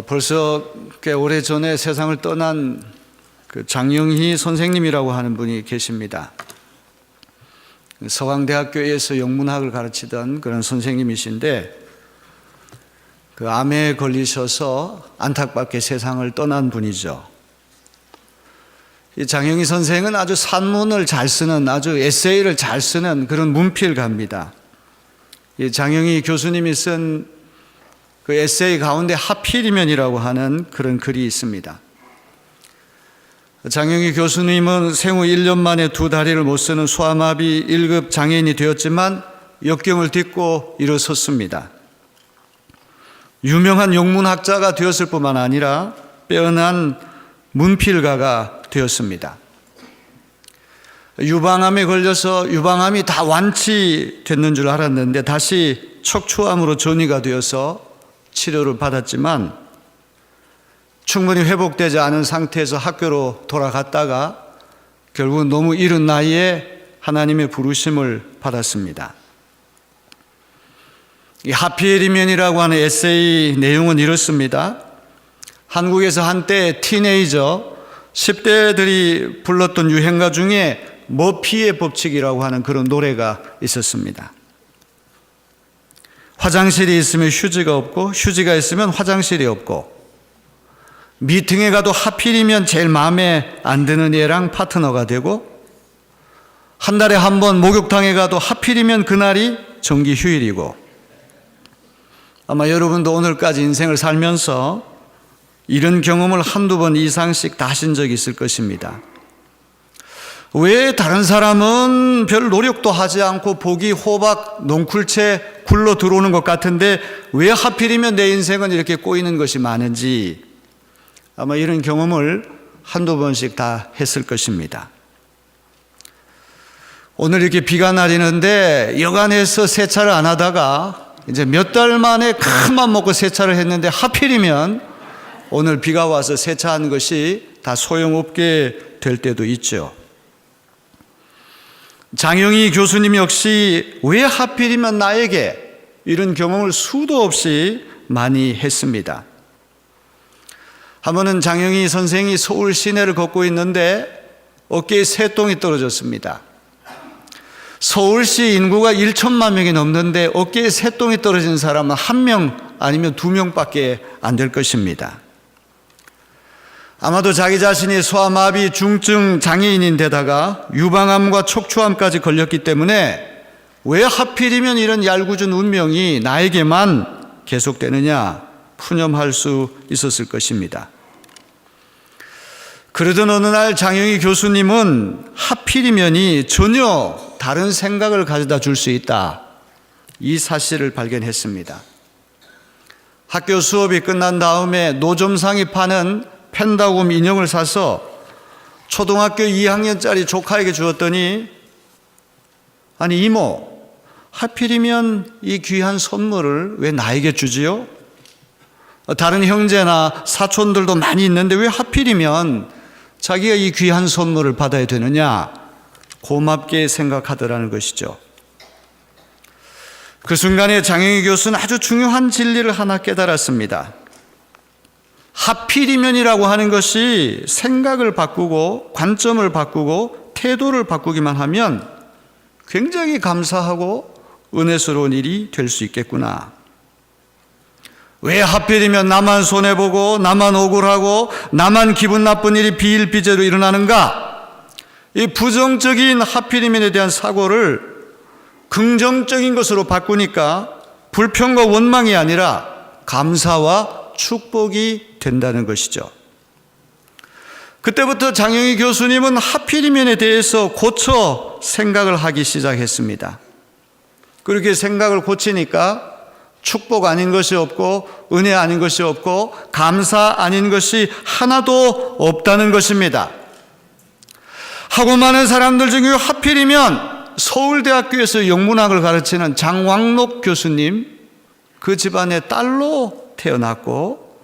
벌써 꽤 오래전에 세상을 떠난 그 장영희 선생님이라고 하는 분이 계십니다. 서강대학교에서 영문학을 가르치던 그런 선생님이신데 그 암에 걸리셔서 안타깝게 세상을 떠난 분이죠. 이 장영희 선생은 아주 산문을 잘 쓰는, 아주 에세이를 잘 쓰는 그런 문필가입니다. 이 장영희 교수님이 쓴 그 에세이 가운데 하필이면이라고 하는 그런 글이 있습니다. 장영희 교수님은 생후 1년 만에 두 다리를 못 쓰는 소아마비 1급 장애인이 되었지만 역경을 딛고 일어섰습니다. 유명한 영문학자가 되었을 뿐만 아니라 빼어난 문필가가 되었습니다. 유방암에 걸려서 유방암이 다 완치됐는 줄 알았는데 다시 척추암으로 전이가 되어서 치료를 받았지만 충분히 회복되지 않은 상태에서 학교로 돌아갔다가 결국은 너무 이른 나이에 하나님의 부르심을 받았습니다. 이 하필이면이라고 하는 에세이 내용은 이렇습니다. 한국에서 한때 티네이저 10대들이 불렀던 유행가 중에 머피의 법칙이라고 하는 그런 노래가 있었습니다. 화장실이 있으면 휴지가 없고 휴지가 있으면 화장실이 없고 미팅에 가도 하필이면 제일 마음에 안 드는 애랑 파트너가 되고 한 달에 한 번 목욕탕에 가도 하필이면 그날이 정기 휴일이고 아마 여러분도 오늘까지 인생을 살면서 이런 경험을 한두 번 이상씩 다 하신 적이 있을 것입니다. 왜 다른 사람은 별 노력도 하지 않고 복이 호박 넝쿨채 굴러 들어오는 것 같은데 왜 하필이면 내 인생은 이렇게 꼬이는 것이 많은지 아마 이런 경험을 한두 번씩 다 했을 것입니다. 오늘 이렇게 비가 내리는데 여간해서 세차를 안 하다가 이제 몇 달 만에 큰 맘 먹고 세차를 했는데 하필이면 오늘 비가 와서 세차한 것이 다 소용없게 될 때도 있죠. 장영희 교수님 역시 왜 하필이면 나에게 이런 경험을 수도 없이 많이 했습니다. 한 번은 장영희 선생이 서울 시내를 걷고 있는데 어깨에 새똥이 떨어졌습니다. 서울시 인구가 1천만 명이 넘는데 어깨에 새똥이 떨어진 사람은 1명 아니면 2명밖에 안 될 것입니다. 아마도 자기 자신이 소아마비 중증 장애인인데다가 유방암과 척추암까지 걸렸기 때문에 왜 하필이면 이런 얄궂은 운명이 나에게만 계속되느냐 푸념할 수 있었을 것입니다. 그러던 어느 날 장영희 교수님은 하필이면이 전혀 다른 생각을 가져다 줄 수 있다 이 사실을 발견했습니다. 학교 수업이 끝난 다음에 노점상이 파는 펜다곰 인형을 사서 초등학교 2학년짜리 조카에게 주었더니 아니 이모 하필이면 이 귀한 선물을 왜 나에게 주지요? 다른 형제나 사촌들도 많이 있는데 왜 하필이면 자기가 이 귀한 선물을 받아야 되느냐 고맙게 생각하더라는 것이죠. 그 순간에 장영희 교수는 아주 중요한 진리를 하나 깨달았습니다. 하필이면이라고 하는 것이 생각을 바꾸고 관점을 바꾸고 태도를 바꾸기만 하면 굉장히 감사하고 은혜스러운 일이 될 수 있겠구나. 왜 하필이면 나만 손해보고 나만 억울하고 나만 기분 나쁜 일이 비일비재로 일어나는가? 이 부정적인 하필이면에 대한 사고를 긍정적인 것으로 바꾸니까 불평과 원망이 아니라 감사와 축복이 된다는 것이죠. 그때부터 장영희 교수님은 하필이면에 대해서 고쳐 생각을 하기 시작했습니다. 그렇게 생각을 고치니까 축복 아닌 것이 없고 은혜 아닌 것이 없고 감사 아닌 것이 하나도 없다는 것입니다. 하고 많은 사람들 중에 하필이면 서울대학교에서 영문학을 가르치는 장왕록 교수님 그 집안의 딸로 태어났고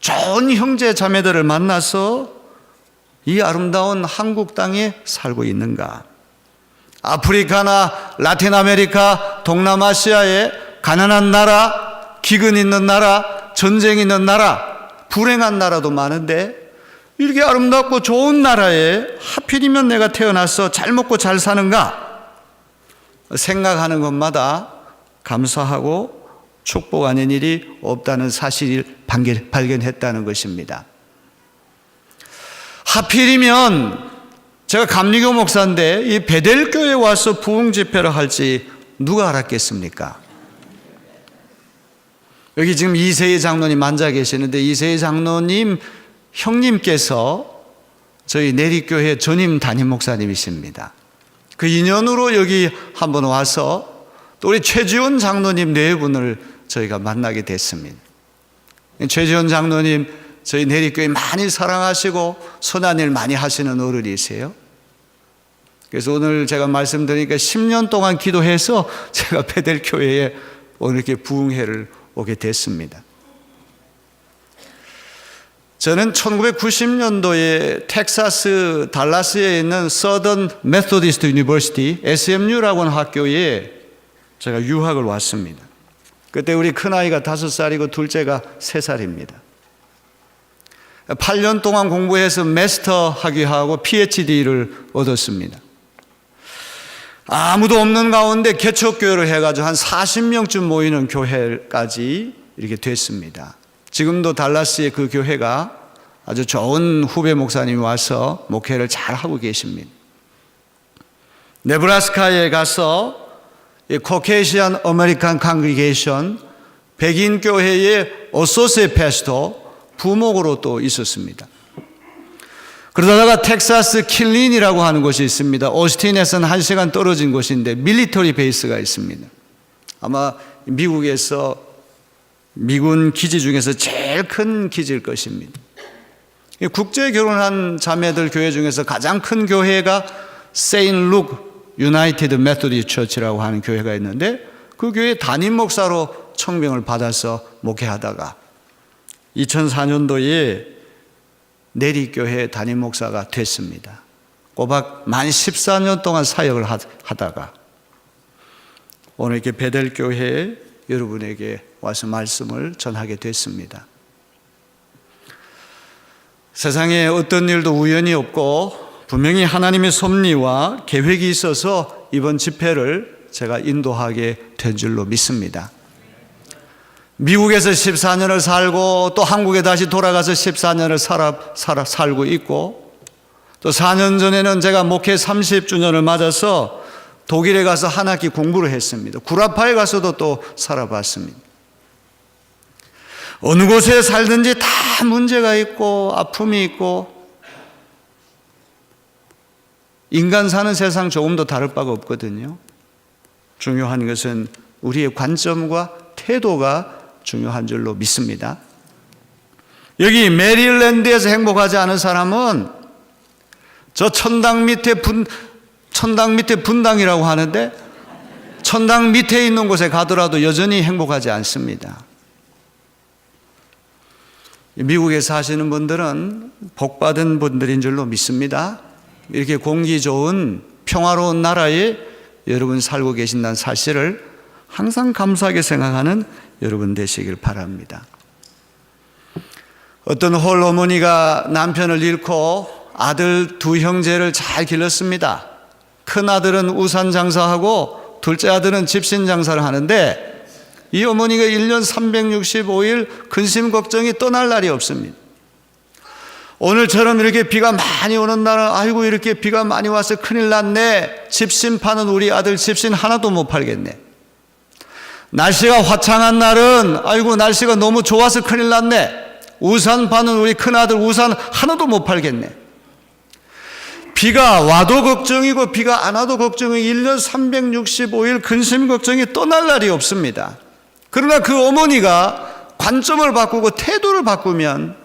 좋은 형제 자매들을 만나서 이 아름다운 한국 땅에 살고 있는가? 아프리카나 라틴 아메리카, 동남아시아의 가난한 나라, 기근 있는 나라, 전쟁 있는 나라 불행한 나라도 많은데 이렇게 아름답고 좋은 나라에 하필이면 내가 태어나서 잘 먹고 잘 사는가 생각하는 것마다 감사하고 축복 아닌 일이 없다는 사실을 발견했다는 것입니다. 하필이면 제가 감리교 목사인데 이 베델교에 와서 부흥 집회를 할지 누가 알았겠습니까? 여기 지금 이세희 장로님 앉아 계시는데 이세희 장로님 형님께서 저희 내리교회 전임 담임 목사님이십니다. 그 인연으로 여기 한번 와서 또 우리 최지원 장로님 네 분을 저희가 만나게 됐습니다. 최지원 장로님 저희 내리교회 많이 사랑하시고 선한 일 많이 하시는 어른이세요. 그래서 오늘 제가 말씀드리니까 10년 동안 기도해서 제가 베델교회에 오늘 이렇게 부흥회를 오게 됐습니다. 저는 1990년도에 텍사스 달라스에 있는 Southern Methodist University, SMU라고 하는 학교에 제가 유학을 왔습니다. 그때 우리 큰아이가 5살이고 둘째가 3살입니다. 8년 동안 공부해서 마스터 학위하고 PhD를 얻었습니다. 아무도 없는 가운데 개척교회를 해가지고 한 40명쯤 모이는 교회까지 이렇게 됐습니다. 지금도 달라스의 그 교회가 아주 좋은 후배 목사님이 와서 목회를 잘 하고 계십니다. 네브라스카에 가서 코케이시안 어메리칸 칸그리게이션 백인 교회의 어소시에이트 패스터 부목으로 또 있었습니다. 그러다가 텍사스 킬린이라고 하는 곳이 있습니다. 오스틴에서는 1시간 떨어진 곳인데 밀리터리 베이스가 있습니다. 아마 미국에서 미군 기지 중에서 제일 큰 기지일 것입니다. 국제 결혼한 자매들 교회 중에서 가장 큰 교회가 세인 룩 유나이티드 메소디스트 처치라고 하는 교회가 있는데 그 교회 담임 목사로 청명을 받아서 목회하다가 2004년도에 내리교회 담임 목사가 됐습니다. 꼬박 만 14년 동안 사역을 하다가 오늘 이렇게 베델교회에 여러분에게 와서 말씀을 전하게 됐습니다. 세상에 어떤 일도 우연이 없고 분명히 하나님의 섭리와 계획이 있어서 이번 집회를 제가 인도하게 된 줄로 믿습니다. 미국에서 14년을 살고 또 한국에 다시 돌아가서 14년을 살고 있고 또 4년 전에는 제가 목회 30주년을 맞아서 독일에 가서 한 학기 공부를 했습니다. 구라파에 가서도 또 살아봤습니다. 어느 곳에 살든지 다 문제가 있고 아픔이 있고 인간 사는 세상 조금도 다를 바가 없거든요. 중요한 것은 우리의 관점과 태도가 중요한 줄로 믿습니다. 여기 메릴랜드에서 행복하지 않은 사람은 저 천당 밑에 분당이라고 하는데 천당 밑에 있는 곳에 가더라도 여전히 행복하지 않습니다. 미국에 사시는 분들은 복받은 분들인 줄로 믿습니다. 이렇게 공기 좋은 평화로운 나라에 여러분 살고 계신다는 사실을 항상 감사하게 생각하는 여러분 되시길 바랍니다. 어떤 홀어머니가 남편을 잃고 아들 두 형제를 잘 길렀습니다. 큰 아들은 우산 장사하고 둘째 아들은 집신 장사를 하는데 이 어머니가 1년 365일 근심 걱정이 떠날 날이 없습니다. 오늘처럼 이렇게 비가 많이 오는 날은 아이고 이렇게 비가 많이 와서 큰일 났네. 집신 파는 우리 아들 집신 하나도 못 팔겠네. 날씨가 화창한 날은 아이고 날씨가 너무 좋아서 큰일 났네. 우산 파는 우리 큰아들 우산 하나도 못 팔겠네. 비가 와도 걱정이고 비가 안 와도 걱정이고 1년 365일 근심 걱정이 떠날 날이 없습니다. 그러나 그 어머니가 관점을 바꾸고 태도를 바꾸면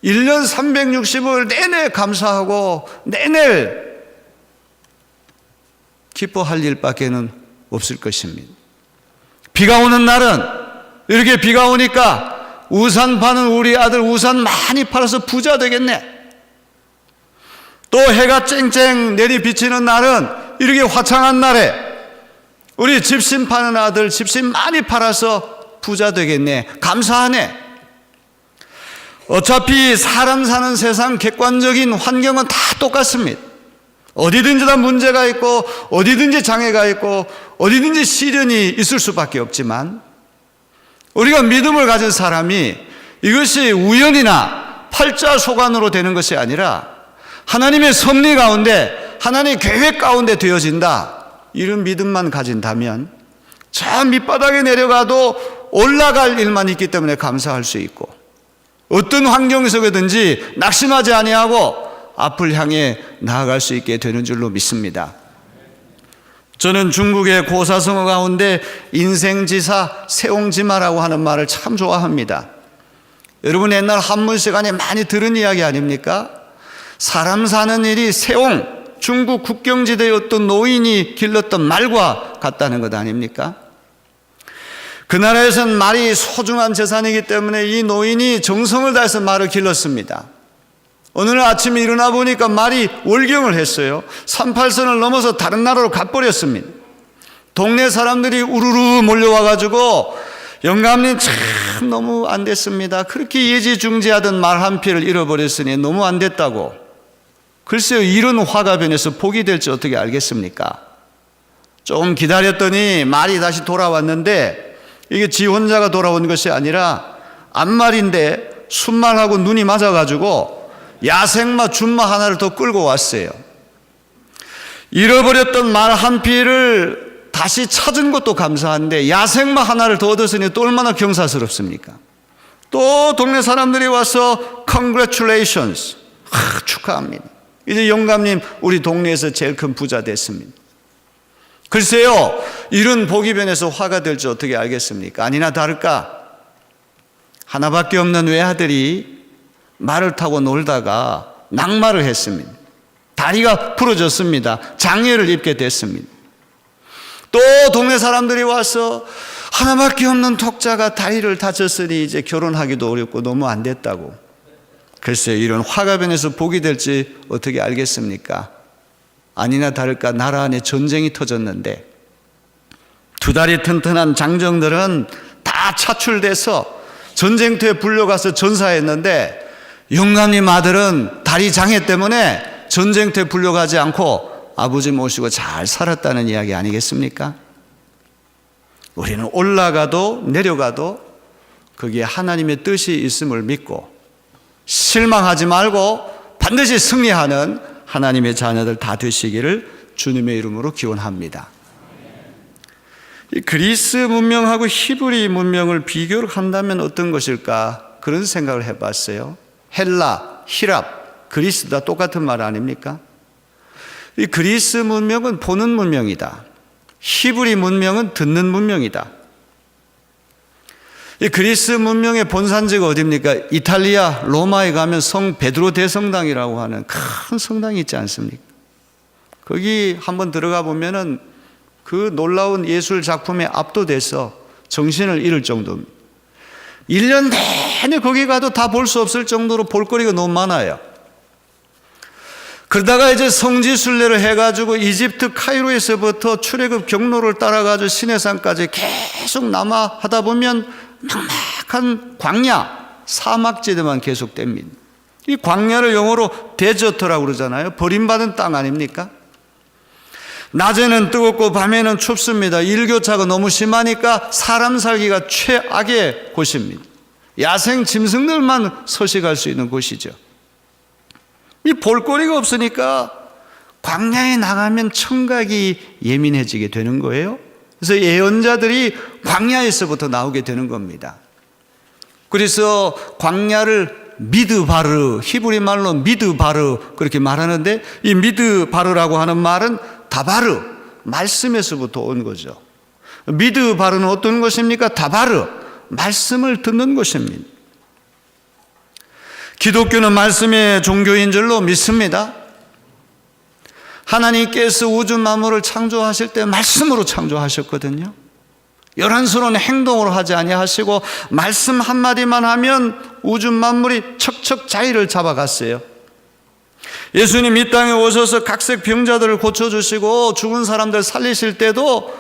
1년 365일 내내 감사하고 내내 기뻐할 일밖에는 없을 것입니다. 비가 오는 날은 이렇게 비가 오니까 우산 파는 우리 아들 우산 많이 팔아서 부자 되겠네. 또 해가 쨍쨍 내리 비치는 날은 이렇게 화창한 날에 우리 집신 파는 아들 집신 많이 팔아서 부자 되겠네. 감사하네. 어차피 사람 사는 세상 객관적인 환경은 다 똑같습니다. 어디든지 다 문제가 있고 어디든지 장애가 있고 어디든지 시련이 있을 수밖에 없지만, 우리가 믿음을 가진 사람이 이것이 우연이나 팔자소관으로 되는 것이 아니라 하나님의 섭리 가운데, 하나님의 계획 가운데 되어진다, 이런 믿음만 가진다면 저 밑바닥에 내려가도 올라갈 일만 있기 때문에 감사할 수 있고, 어떤 환경 속에든지 낙심하지 아니하고 앞을 향해 나아갈 수 있게 되는 줄로 믿습니다. 저는 중국의 고사성어 가운데 인생지사 세옹지마라고 하는 말을 참 좋아합니다. 여러분 옛날 한문 시간에 많이 들은 이야기 아닙니까? 사람 사는 일이 세옹, 중국 국경지대의 어떤 노인이 길렀던 말과 같다는 것 아닙니까? 그 나라에서는 말이 소중한 재산이기 때문에 이 노인이 정성을 다해서 말을 길렀습니다. 어느 날 아침에 일어나 보니까 말이 월경을 했어요. 38선을 넘어서 다른 나라로 가버렸습니다. 동네 사람들이 우르르 몰려와가지고 영감님 참 너무 안 됐습니다. 그렇게 예지중지하던 말 한 피를 잃어버렸으니 너무 안 됐다고. 글쎄요, 이런 화가 변해서 복이 될지 어떻게 알겠습니까? 조금 기다렸더니 말이 다시 돌아왔는데, 이게 지 혼자가 돌아온 것이 아니라 앞말인데 순말하고 눈이 맞아가지고 야생마 준마 하나를 더 끌고 왔어요. 잃어버렸던 말 한 피를 다시 찾은 것도 감사한데 야생마 하나를 더 얻었으니 또 얼마나 경사스럽습니까? 또 동네 사람들이 와서 Congratulations, 축하합니다. 이제 영감님 우리 동네에서 제일 큰 부자 됐습니다. 글쎄요, 이런 복이 변해서 화가 될지 어떻게 알겠습니까? 아니나 다를까 하나밖에 없는 외아들이 말을 타고 놀다가 낙마를 했습니다. 다리가 부러졌습니다. 장애를 입게 됐습니다. 또 동네 사람들이 와서 하나밖에 없는 독자가 다리를 다쳤으니 이제 결혼하기도 어렵고 너무 안 됐다고. 글쎄요, 이런 화가 변해서 복이 될지 어떻게 알겠습니까? 아니나 다를까 나라 안에 전쟁이 터졌는데 두 다리 튼튼한 장정들은 다 차출돼서 전쟁터에 불려가서 전사했는데, 영감님 아들은 다리 장애 때문에 전쟁터에 불려가지 않고 아버지 모시고 잘 살았다는 이야기 아니겠습니까? 우리는 올라가도 내려가도 거기에 하나님의 뜻이 있음을 믿고 실망하지 말고 반드시 승리하는 하나님의 자녀들 다 되시기를 주님의 이름으로 기원합니다. 이 그리스 문명하고 히브리 문명을 비교를 한다면 어떤 것일까, 그런 생각을 해봤어요. 헬라, 히랍, 그리스 다 똑같은 말 아닙니까? 이 그리스 문명은 보는 문명이다. 히브리 문명은 듣는 문명이다. 이 그리스 문명의 본산지가 어디입니까? 이탈리아 로마에 가면 성 베드로 대성당이라고 하는 큰 성당이 있지 않습니까? 거기 한번 들어가 보면은 그 놀라운 예술 작품에 압도돼서 정신을 잃을 정도입니다. 1년 내내 거기 가도 다 볼 수 없을 정도로 볼거리가 너무 많아요. 그러다가 이제 성지순례를 해가지고 이집트 카이로에서부터 출애굽 경로를 따라가지고 시내산까지 계속 남하하다 보면 막막한 광야, 사막지대만 계속됩니다. 이 광야를 영어로 데저트라고 그러잖아요. 버림받은 땅 아닙니까? 낮에는 뜨겁고 밤에는 춥습니다. 일교차가 너무 심하니까 사람 살기가 최악의 곳입니다. 야생 짐승들만 서식할 수 있는 곳이죠. 이 볼거리가 없으니까 광야에 나가면 청각이 예민해지게 되는 거예요. 그래서 예언자들이 광야에서부터 나오게 되는 겁니다. 그래서 광야를 미드바르, 히브리 말로 미드바르 그렇게 말하는데, 이 미드바르라고 하는 말은 다바르, 말씀에서부터 온 거죠. 미드바르는 어떤 것입니까? 다바르, 말씀을 듣는 것입니다. 기독교는 말씀의 종교인 줄로 믿습니다. 하나님께서 우주 만물을 창조하실 때 말씀으로 창조하셨거든요. 요란스러운 행동으로 하지 아니하시고 말씀 한마디만 하면 우주 만물이 척척 자리를 잡아갔어요. 예수님 이 땅에 오셔서 각색 병자들을 고쳐주시고 죽은 사람들 살리실 때도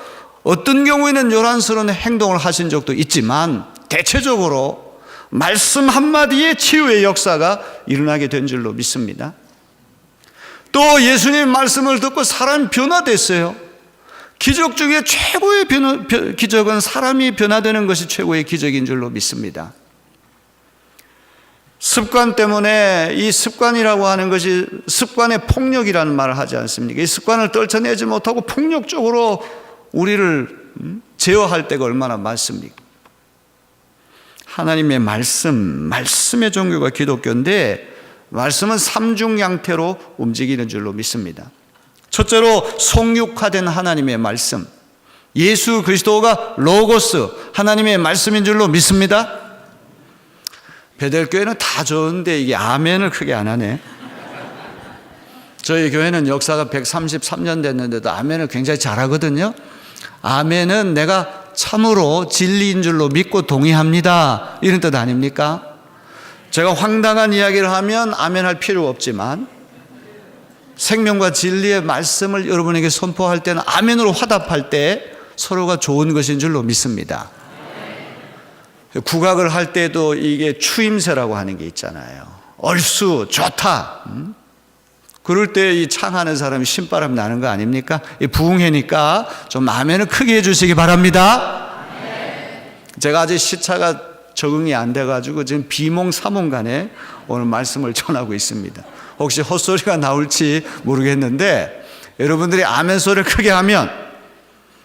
어떤 경우에는 요란스러운 행동을 하신 적도 있지만 대체적으로 말씀 한마디에 치유의 역사가 일어나게 된 줄로 믿습니다. 또 예수님의 말씀을 듣고 사람이 변화됐어요. 기적 중에 최고의 기적은 사람이 변화되는 것이 최고의 기적인 줄로 믿습니다. 습관 때문에, 이 습관이라고 하는 것이 습관의 폭력이라는 말을 하지 않습니까? 이 습관을 떨쳐내지 못하고 폭력적으로 우리를 제어할 때가 얼마나 많습니까? 하나님의 말씀의 종교가 기독교인데, 말씀은 삼중양태로 움직이는 줄로 믿습니다. 첫째로 성육화된 하나님의 말씀, 예수 그리스도가 로고스, 하나님의 말씀인 줄로 믿습니다. 베델교회는 다 좋은데 이게 아멘을 크게 안 하네. 저희 교회는 역사가 133년 됐는데도 아멘을 굉장히 잘하거든요. 아멘은 내가 참으로 진리인 줄로 믿고 동의합니다, 이런 뜻 아닙니까? 제가 황당한 이야기를 하면 아멘 할 필요 없지만, 생명과 진리의 말씀을 여러분에게 선포할 때는 아멘으로 화답할 때 서로가 좋은 것인 줄로 믿습니다. 국악을 할 때도 이게 추임새라고 하는 게 있잖아요. 얼쑤, 좋다. 그럴 때 이 창하는 사람이 신바람 나는 거 아닙니까? 이 부흥회니까 좀 아멘을 크게 해주시기 바랍니다. 제가 아직 시차가 적응이 안 돼가지고 지금 비몽사몽간에 오늘 말씀을 전하고 있습니다. 혹시 헛소리가 나올지 모르겠는데, 여러분들이 아멘 소리를 크게 하면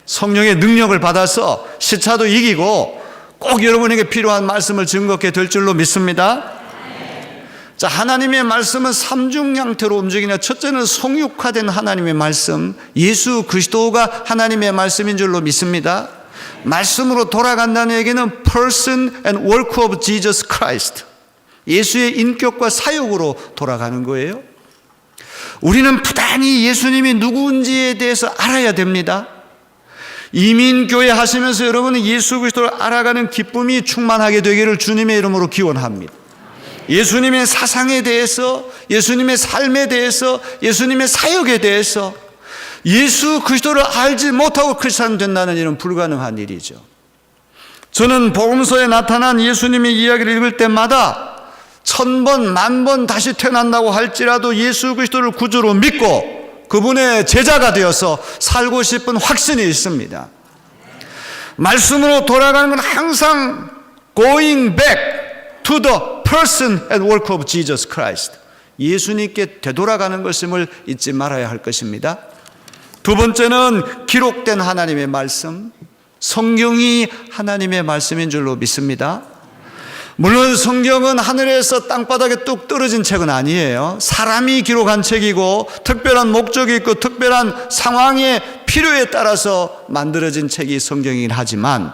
성령의 능력을 받아서 시차도 이기고 꼭 여러분에게 필요한 말씀을 증거하게 될 줄로 믿습니다. 자, 하나님의 말씀은 삼중양태로 움직이는, 첫째는 성육화된 하나님의 말씀, 예수 그리스도가 하나님의 말씀인 줄로 믿습니다. 말씀으로 돌아간다는 얘기는 person and work of Jesus Christ, 예수의 인격과 사역으로 돌아가는 거예요. 우리는 부단히 예수님이 누구인지에 대해서 알아야 됩니다. 이민교회 하시면서 여러분은 예수 그리스도를 알아가는 기쁨이 충만하게 되기를 주님의 이름으로 기원합니다. 예수님의 사상에 대해서, 예수님의 삶에 대해서, 예수님의 사역에 대해서, 예수 그리스도를 알지 못하고 크리스찬 된다는 일은 불가능한 일이죠. 저는 복음서에 나타난 예수님의 이야기를 읽을 때마다 1000번, 10,000번 다시 태어난다고 할지라도 예수 그리스도를 구주로 믿고 그분의 제자가 되어서 살고 싶은 확신이 있습니다. 말씀으로 돌아가는 건 항상 going back to the person and work of Jesus Christ, 예수님께 되돌아가는 것임을 잊지 말아야 할 것입니다. 두 번째는 기록된 하나님의 말씀, 성경이 하나님의 말씀인 줄로 믿습니다. 물론 성경은 하늘에서 땅바닥에 뚝 떨어진 책은 아니에요. 사람이 기록한 책이고 특별한 목적이 있고 특별한 상황의 필요에 따라서 만들어진 책이 성경이긴 하지만,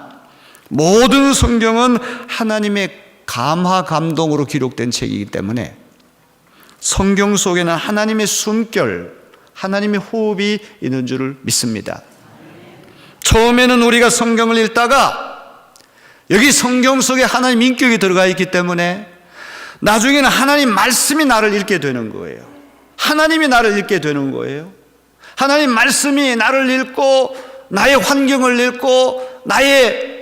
모든 성경은 하나님의 감화 감동으로 기록된 책이기 때문에 성경 속에는 하나님의 숨결, 하나님의 호흡이 있는 줄을 믿습니다. 처음에는 우리가 성경을 읽다가 여기 성경 속에 하나님 인격이 들어가 있기 때문에 나중에는 하나님 말씀이 나를 읽게 되는 거예요. 하나님이 나를 읽게 되는 거예요. 하나님 말씀이 나를 읽고 나의 환경을 읽고 나의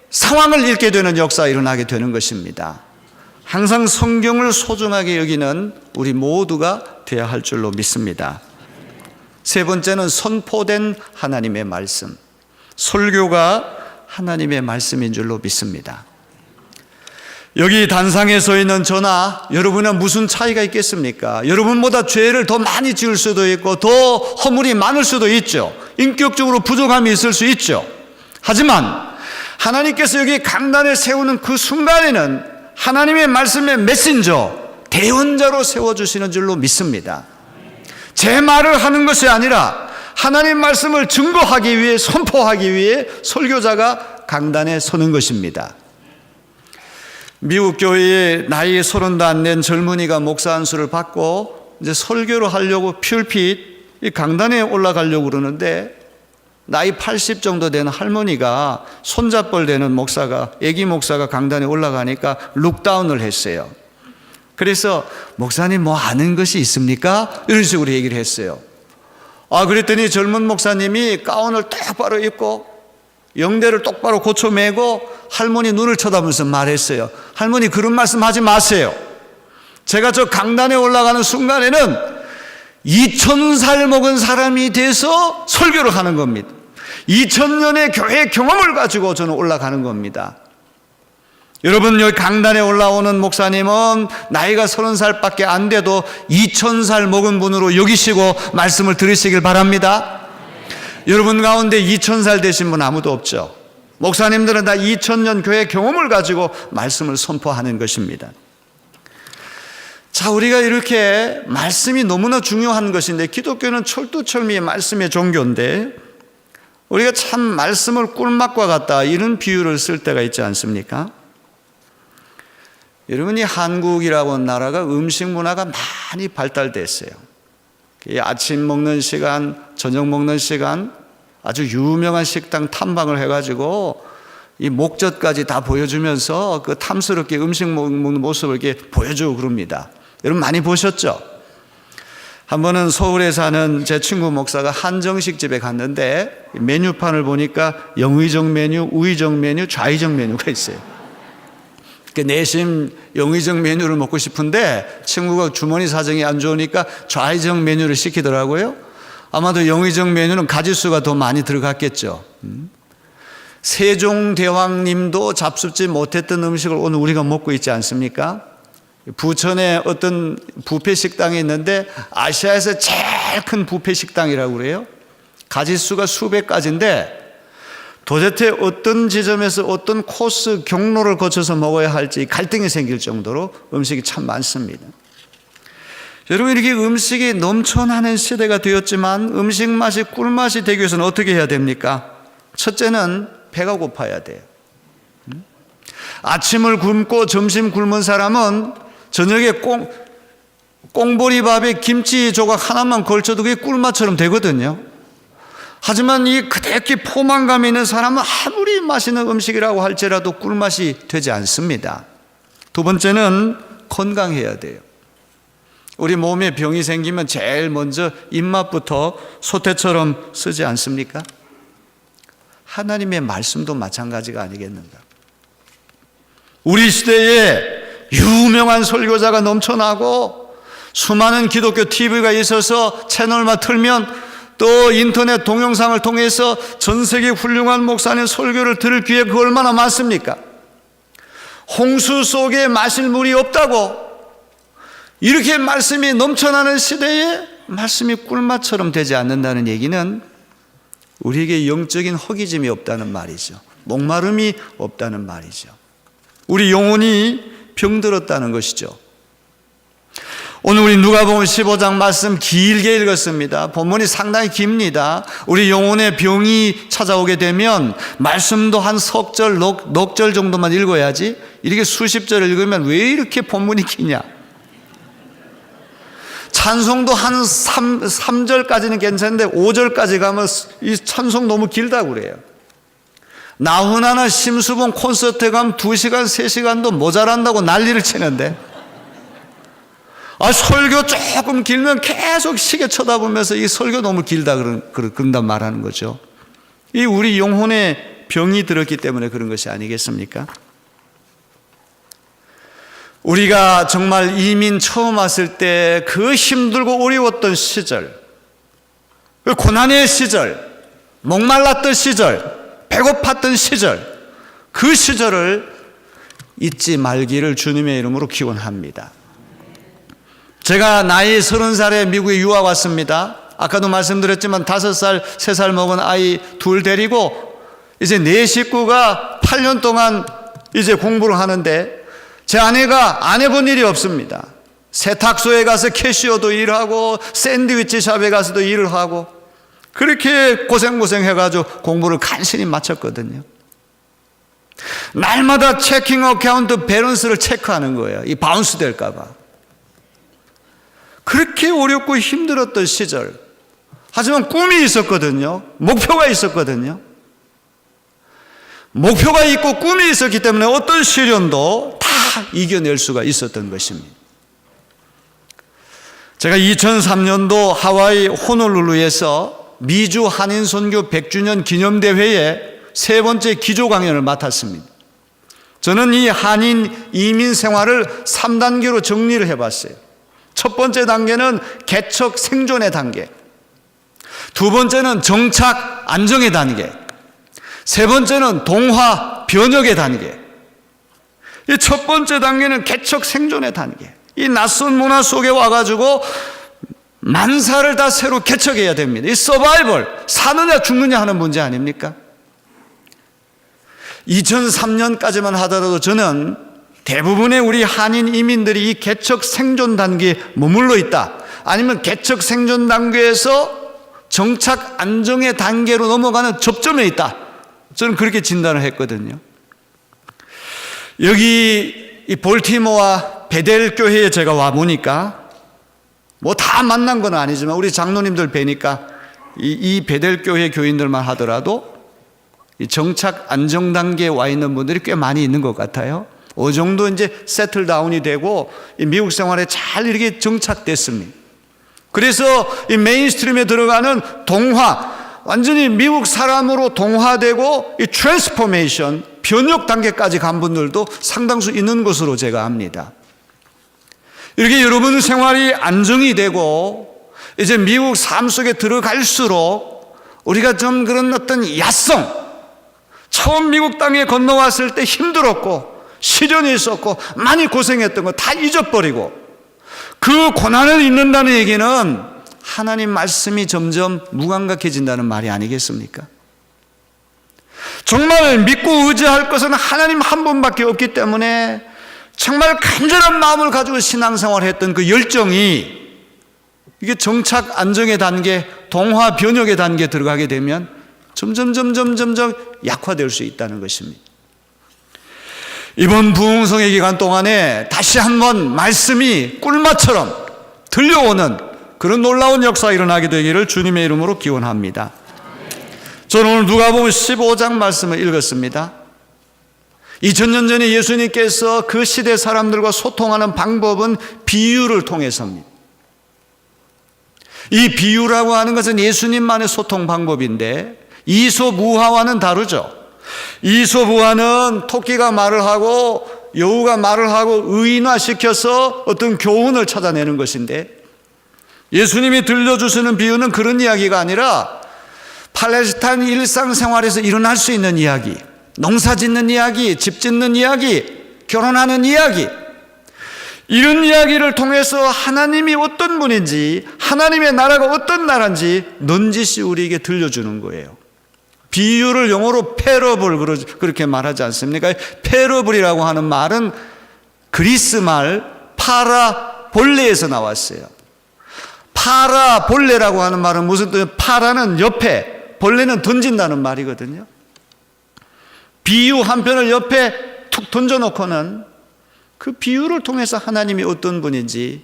상황을 읽게 되는 역사가 일어나게 되는 것입니다. 항상 성경을 소중하게 여기는 우리 모두가 되어야 할 줄로 믿습니다. 세 번째는 선포된 하나님의 말씀, 설교가 하나님의 말씀인 줄로 믿습니다. 여기 단상에 서 있는 저나 여러분은 무슨 차이가 있겠습니까? 여러분보다 죄를 더 많이 지을 수도 있고 더 허물이 많을 수도 있죠. 인격적으로 부족함이 있을 수 있죠. 하지만 하나님께서 여기 강단에 세우는 그 순간에는 하나님의 말씀의 메신저, 대언자로 세워주시는 줄로 믿습니다. 제 말을 하는 것이 아니라 하나님 말씀을 증거하기 위해, 선포하기 위해 설교자가 강단에 서는 것입니다. 미국 교회에 나이 30도 안 된 젊은이가 목사 안수를 받고 이제 설교를 하려고 퓰핏 강단에 올라가려고 그러는데, 나이 80 정도 된 할머니가 손잡벌 되는 목사가, 애기 목사가 강단에 올라가니까 룩다운을 했어요. 그래서 목사님 뭐 아는 것이 있습니까? 이런 식으로 얘기를 했어요. 그랬더니 젊은 목사님이 가운을 똑바로 입고 영대를 똑바로 고쳐 매고 할머니 눈을 쳐다보면서 말했어요. 할머니 그런 말씀 하지 마세요. 제가 저 강단에 올라가는 순간에는 2000살 먹은 사람이 돼서 설교를 하는 겁니다. 2000년의 교회 경험을 가지고 저는 올라가는 겁니다. 여러분, 여기 강단에 올라오는 목사님은 나이가 30살밖에 안 돼도 2000살 먹은 분으로 여기시고 말씀을 들으시길 바랍니다. 여러분 가운데 2000살 되신 분 아무도 없죠. 목사님들은 다 2000년 교회 경험을 가지고 말씀을 선포하는 것입니다. 자, 우리가 이렇게 말씀이 너무나 중요한 것인데, 기독교는 철두철미의 말씀의 종교인데 우리가 참 말씀을 꿀맛과 같다 이런 비유를 쓸 때가 있지 않습니까? 여러분이 한국이라고 하는 나라가 음식 문화가 많이 발달됐어요. 아침 먹는 시간, 저녁 먹는 시간 아주 유명한 식당 탐방을 해가지고 이 목젖까지 다 보여주면서 그 탐스럽게 음식 먹는 모습을 이렇게 보여주고 그럽니다. 여러분 많이 보셨죠? 한 번은 서울에 사는 제 친구 목사가 한정식 집에 갔는데 메뉴판을 보니까 영의정 메뉴, 우의정 메뉴, 좌의정 메뉴가 있어요. 내심 영의정 메뉴를 먹고 싶은데 친구가 주머니 사정이 안 좋으니까 좌의정 메뉴를 시키더라고요. 아마도 영의정 메뉴는 가짓수가 더 많이 들어갔겠죠. 세종대왕님도 잡숫지 못했던 음식을 오늘 우리가 먹고 있지 않습니까? 부천에 어떤 뷔페 식당이 있는데 아시아에서 제일 큰 뷔페 식당이라고 그래요. 가짓수가 수백 가지인데 도대체 어떤 지점에서 어떤 코스 경로를 거쳐서 먹어야 할지 갈등이 생길 정도로 음식이 참 많습니다. 여러분, 이렇게 음식이 넘쳐나는 시대가 되었지만 음식 맛이 꿀맛이 되기 위해서는 어떻게 해야 됩니까? 첫째는 배가 고파야 돼요. 아침을 굶고 점심 굶은 사람은 저녁에 꽁보리밥에 김치 조각 하나만 걸쳐도 그게 꿀맛처럼 되거든요. 하지만 이 그대기 포만감이 있는 사람은 아무리 맛있는 음식이라고 할지라도 꿀맛이 되지 않습니다. 두 번째는 건강해야 돼요. 우리 몸에 병이 생기면 제일 먼저 입맛부터 소태처럼 쓰지 않습니까? 하나님의 말씀도 마찬가지가 아니겠는가? 우리 시대에 유명한 설교자가 넘쳐나고 수많은 기독교 TV가 있어서 채널만 틀면 또 인터넷 동영상을 통해서 전 세계 훌륭한 목사님 설교를 들을 기회가 그 얼마나 많습니까? 홍수 속에 마실 물이 없다고 이렇게 말씀이 넘쳐나는 시대에 말씀이 꿀맛처럼 되지 않는다는 얘기는 우리에게 영적인 허기짐이 없다는 말이죠. 목마름이 없다는 말이죠. 우리 영혼이 병들었다는 것이죠. 오늘 우리 누가복음 15장 말씀 길게 읽었습니다. 본문이 상당히 깁니다. 우리 영혼의 병이 찾아오게 되면 말씀도 한 석절, 넉 절 정도만 읽어야지 이렇게 수십 절 읽으면 왜 이렇게 본문이 기냐? 찬송도 한 3절까지는 괜찮은데 5절까지 가면 이 찬송 너무 길다고 그래요. 나훈아나 심수봉 콘서트에 가면 2시간, 3시간도 모자란다고 난리를 치는데 설교 조금 길면 계속 시계 쳐다보면서 이 설교 너무 길다 그런단 말하는 거죠. 이 우리 영혼에 병이 들었기 때문에 그런 것이 아니겠습니까? 우리가 정말 이민 처음 왔을 때 그 힘들고 어려웠던 시절, 그 고난의 시절, 목말랐던 시절, 배고팠던 시절, 그 시절을 잊지 말기를 주님의 이름으로 기원합니다. 제가 나이 30살에 미국에 유학 왔습니다. 아까도 말씀드렸지만 5살, 3살 먹은 아이 둘 데리고 이제 내 식구가 8년 동안 이제 공부를 하는데 제 아내가 안 해본 일이 없습니다. 세탁소에 가서 캐시어도 일하고 샌드위치 샵에 가서도 일을 하고 그렇게 고생해가지고 공부를 간신히 마쳤거든요. 날마다 체킹 어카운트 밸런스를 체크하는 거예요. 이 바운스 될까 봐. 그렇게 어렵고 힘들었던 시절, 하지만 꿈이 있었거든요. 목표가 있었거든요. 목표가 있고 꿈이 있었기 때문에 어떤 시련도 다 이겨낼 수가 있었던 것입니다. 제가 2003년도 하와이 호놀룰루에서 미주 한인 선교 100주년 기념대회에 3번째 기조 강연을 맡았습니다. 저는 이 한인 이민 생활을 3단계로 정리를 해봤어요. 첫 번째 단계는 개척 생존의 단계, 두 번째는 정착 안정의 단계, 세 번째는 동화 변혁의 단계. 이 첫 번째 단계는 개척 생존의 단계. 이 낯선 문화 속에 와가지고 만사를 다 새로 개척해야 됩니다. 이 서바이벌, 사느냐 죽느냐 하는 문제 아닙니까? 2003년까지만 하더라도 저는 대부분의 우리 한인 이민들이 이 개척 생존 단계에 머물러 있다, 아니면 개척 생존 단계에서 정착 안정의 단계로 넘어가는 접점에 있다, 저는 그렇게 진단을 했거든요. 여기 이 볼티모어 베델 교회에 제가 와보니까 뭐 다 만난 건 아니지만 우리 장로님들 뵈니까 이 베델 교회 교인들만 하더라도 이 정착 안정 단계에 와 있는 분들이 꽤 많이 있는 것 같아요. 어느 정도 이제 세틀 다운이 되고 이 미국 생활에 잘 이렇게 정착됐습니다. 그래서 이 메인스트림에 들어가는 동화, 완전히 미국 사람으로 동화되고 이 트랜스포메이션, 변혁 단계까지 간 분들도 상당수 있는 것으로 제가 압니다. 이렇게 여러분 생활이 안정이 되고 이제 미국 삶 속에 들어갈수록 우리가 좀 그런 어떤 야성, 처음 미국 땅에 건너왔을 때 힘들었고 시련이 있었고 많이 고생했던 거 다 잊어버리고 그 고난을 잊는다는 얘기는 하나님 말씀이 점점 무감각해진다는 말이 아니겠습니까? 정말 믿고 의지할 것은 하나님 한 분밖에 없기 때문에 정말 간절한 마음을 가지고 신앙생활을 했던 그 열정이 이게 정착 안정의 단계, 동화 변혁의 단계에 들어가게 되면 점점 약화될 수 있다는 것입니다. 이번 부흥성의 기간 동안에 다시 한번 말씀이 꿀맛처럼 들려오는 그런 놀라운 역사가 일어나게 되기를 주님의 이름으로 기원합니다. 저는 오늘 누가복음 15장 말씀을 읽었습니다. 2000년 전에 예수님께서 그 시대 사람들과 소통하는 방법은 비유를 통해서입니다. 이 비유라고 하는 것은 예수님만의 소통 방법인데 이소무화와는 다르죠. 이소무화는 토끼가 말을 하고 여우가 말을 하고 의인화시켜서 어떤 교훈을 찾아내는 것인데, 예수님이 들려주시는 비유는 그런 이야기가 아니라 팔레스타인 일상생활에서 일어날 수 있는 이야기, 농사 짓는 이야기, 집 짓는 이야기, 결혼하는 이야기, 이런 이야기를 통해서 하나님이 어떤 분인지, 하나님의 나라가 어떤 나라인지 넌지시 우리에게 들려주는 거예요. 비유를 영어로 패러블 그렇게 말하지 않습니까? 패러블이라고 하는 말은 그리스 말 파라볼레에서 나왔어요. 파라볼레라고 하는 말은 무슨 뜻이에요? 파라는 옆에, 벌레는 던진다는 말이거든요. 비유 한 편을 옆에 툭 던져놓고는 그 비유를 통해서 하나님이 어떤 분인지,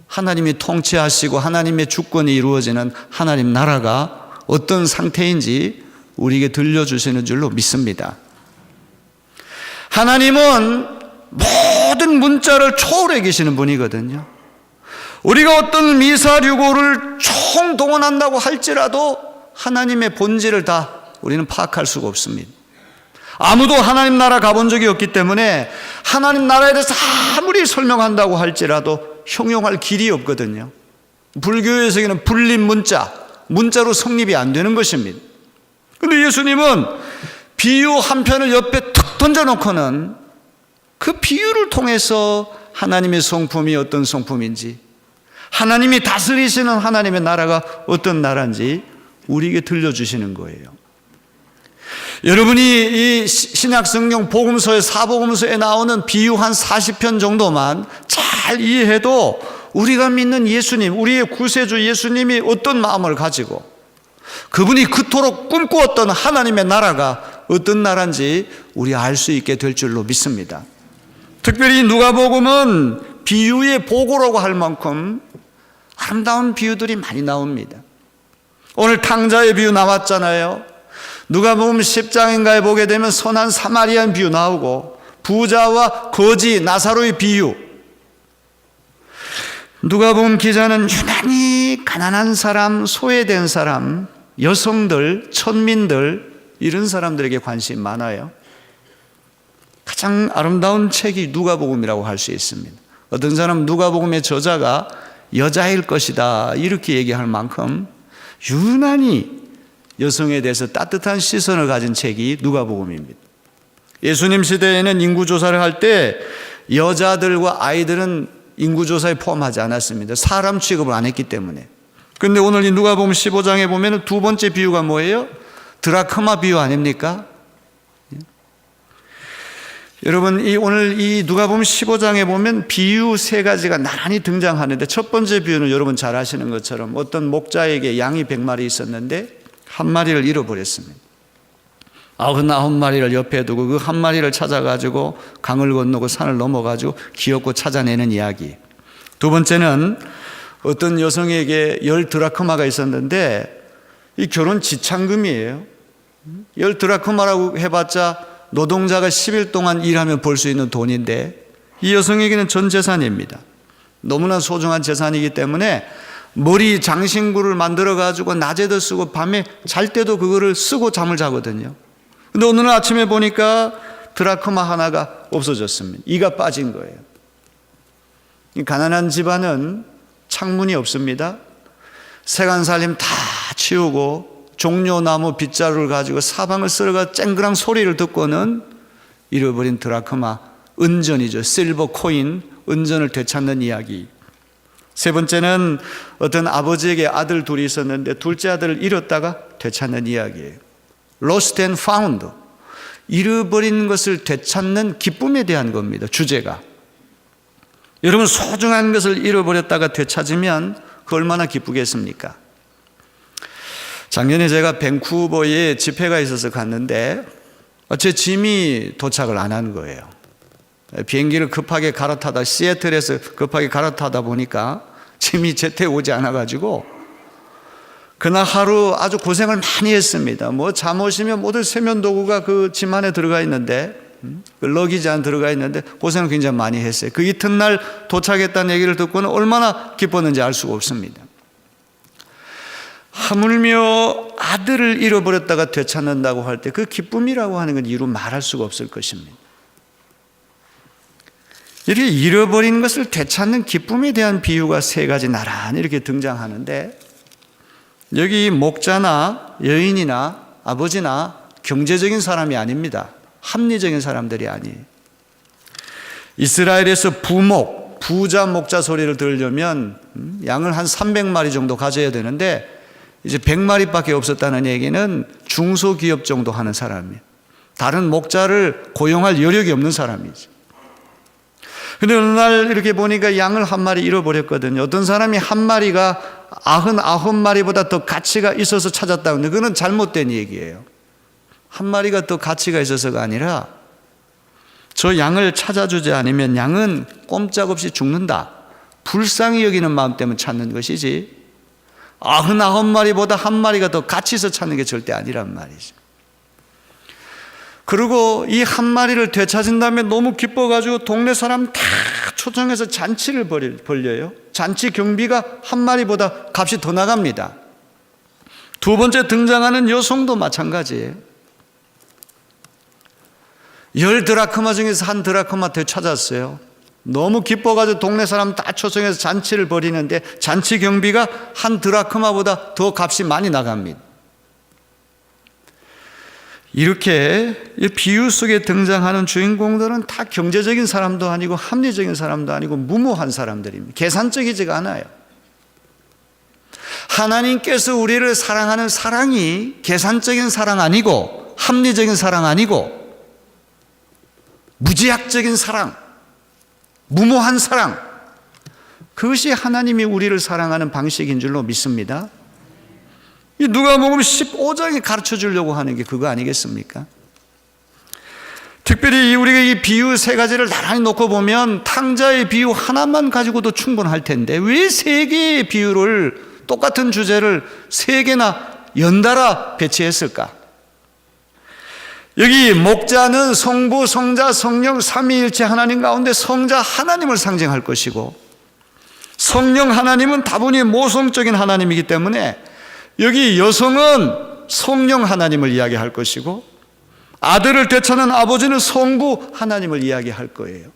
하나님이 통치하시고 하나님의 주권이 이루어지는 하나님 나라가 어떤 상태인지 우리에게 들려주시는 줄로 믿습니다. 하나님은 모든 문자를 초월해 계시는 분이거든요. 우리가 어떤 미사류고를 총동원한다고 할지라도 하나님의 본질을 다 우리는 파악할 수가 없습니다. 아무도 하나님 나라 가본 적이 없기 때문에 하나님 나라에 대해서 아무리 설명한다고 할지라도 형용할 길이 없거든요. 불교의 세계는 불림 문자로 성립이 안 되는 것입니다. 그런데 예수님은 비유 한 편을 옆에 툭 던져놓고는 그 비유를 통해서 하나님의 성품이 어떤 성품인지, 하나님이 다스리시는 하나님의 나라가 어떤 나라인지 우리에게 들려주시는 거예요. 여러분이 이 신약성경 복음서의 사복음서에 나오는 비유 한 40편 정도만 잘 이해해도 우리가 믿는 예수님, 우리의 구세주 예수님이 어떤 마음을 가지고 그분이 그토록 꿈꾸었던 하나님의 나라가 어떤 나라인지 우리 알 수 있게 될 줄로 믿습니다. 특별히 누가복음은 비유의 보고라고 할 만큼 아름다운 비유들이 많이 나옵니다. 오늘 탕자의 비유 나왔잖아요. 누가복음 10장인가에 보게 되면 선한 사마리안 비유 나오고 부자와 거지 나사로의 비유. 누가복음 기자는 유난히 가난한 사람, 소외된 사람, 여성들, 천민들, 이런 사람들에게 관심이 많아요. 가장 아름다운 책이 누가복음이라고 할 수 있습니다. 어떤 사람은 누가복음의 저자가 여자일 것이다 이렇게 얘기할 만큼 유난히 여성에 대해서 따뜻한 시선을 가진 책이 누가복음입니다. 예수님 시대에는 인구조사를 할 때 여자들과 아이들은 인구조사에 포함하지 않았습니다. 사람 취급을 안 했기 때문에. 그런데 오늘 이 누가복음 15장에 보면 두 번째 비유가 뭐예요? 드라크마 비유 아닙니까? 여러분, 오늘 이 누가복음 15장에 보면 비유 세 가지가 나란히 등장하는데 첫 번째 비유는 여러분 잘 아시는 것처럼 어떤 목자에게 양이 100마리 있었는데 한 마리를 잃어버렸습니다. 99마리를 옆에 두고 그 한 마리를 찾아가지고 강을 건너고 산을 넘어가지고 기어코 찾아내는 이야기. 두 번째는 어떤 여성에게 10드라크마가 있었는데 이 결혼 지참금이에요. 10드라크마라고 해봤자 노동자가 10일 동안 일하면 벌 수 있는 돈인데 이 여성에게는 전 재산입니다. 너무나 소중한 재산이기 때문에 머리 장신구를 만들어 가지고 낮에도 쓰고 밤에 잘 때도 그거를 쓰고 잠을 자거든요. 근데 오늘 아침에 보니까 드라크마 하나가 없어졌습니다. 이가 빠진 거예요. 이 가난한 집안은 창문이 없습니다. 세간살림 다 치우고 종려나무 빗자루를 가지고 사방을 쓸어가 쨍그랑 소리를 듣고는 잃어버린 드라크마, 은전이죠. 실버 코인, 은전을 되찾는 이야기. 세 번째는 어떤 아버지에게 아들 둘이 있었는데 둘째 아들을 잃었다가 되찾는 이야기예요. Lost and found. 잃어버린 것을 되찾는 기쁨에 대한 겁니다. 주제가. 여러분, 소중한 것을 잃어버렸다가 되찾으면 그 얼마나 기쁘겠습니까? 작년에 제가 밴쿠버에 집회가 있어서 갔는데 제 짐이 도착을 안 한 거예요. 비행기를 급하게 갈아타다 시애틀에서 급하게 갈아타다 보니까 짐이 제때 오지 않아가지고 그날 하루 아주 고생을 많이 했습니다. 뭐 잠오시면 모든 세면도구가 그 짐 안에 들어가 있는데 그 러기지 안에 들어가 있는데 고생을 굉장히 많이 했어요. 그 이튿날 도착했다는 얘기를 듣고는 얼마나 기뻤는지 알 수가 없습니다. 하물며 아들을 잃어버렸다가 되찾는다고 할 때 그 기쁨이라고 하는 건 이루 말할 수가 없을 것입니다. 이렇게 잃어버린 것을 되찾는 기쁨에 대한 비유가 세 가지 나란히 이렇게 등장하는데 여기 목자나 여인이나 아버지나 경제적인 사람이 아닙니다. 합리적인 사람들이 아니에요. 이스라엘에서 부자 목자 소리를 들으려면 양을 한 300마리 정도 가져야 되는데 이제 100마리밖에 없었다는 얘기는 중소기업 정도 하는 사람이에요. 다른 목자를 고용할 여력이 없는 사람이죠. 근데 어느 날 이렇게 보니까 양을 한 마리 잃어버렸거든요. 어떤 사람이 한 마리가 99마리보다 더 가치가 있어서 찾았다고 하는데 그건 잘못된 얘기예요. 한 마리가 더 가치가 있어서가 아니라 저 양을 찾아주지 않으면 양은 꼼짝없이 죽는다. 불쌍히 여기는 마음 때문에 찾는 것이지 99마리보다 한 마리가 더 가치 있어 찾는 게 절대 아니란 말이죠. 그리고 이 한 마리를 되찾은 다음에 너무 기뻐가지고 동네 사람 다 초청해서 잔치를 벌려요. 잔치 경비가 한 마리보다 값이 더 나갑니다. 두 번째 등장하는 여성도 마찬가지예요. 10드라크마 중에서 한 드라크마 되찾았어요. 너무 기뻐가지고 동네 사람 다 초청해서 잔치를 벌이는데 잔치 경비가 한 드라크마보다 더 값이 많이 나갑니다. 이렇게 비유 속에 등장하는 주인공들은 다 경제적인 사람도 아니고 합리적인 사람도 아니고 무모한 사람들입니다. 계산적이지가 않아요. 하나님께서 우리를 사랑하는 사랑이 계산적인 사랑 아니고 합리적인 사랑 아니고 무제약적인 사랑, 무모한 사랑, 그것이 하나님이 우리를 사랑하는 방식인 줄로 믿습니다. 이 누가복음 15장이 가르쳐 주려고 하는 게 그거 아니겠습니까? 특별히 우리가 이 비유 세 가지를 나란히 놓고 보면 탕자의 비유 하나만 가지고도 충분할 텐데 왜 세 개의 비유를 똑같은 주제를 세 개나 연달아 배치했을까? 여기 목자는 성부, 성자, 성령 삼위일체 하나님 가운데 성자 하나님을 상징할 것이고 성령 하나님은 다분히 모성적인 하나님이기 때문에 여기 여성은 성령 하나님을 이야기할 것이고 아들을 되찾는 아버지는 성부 하나님을 이야기할 거예요.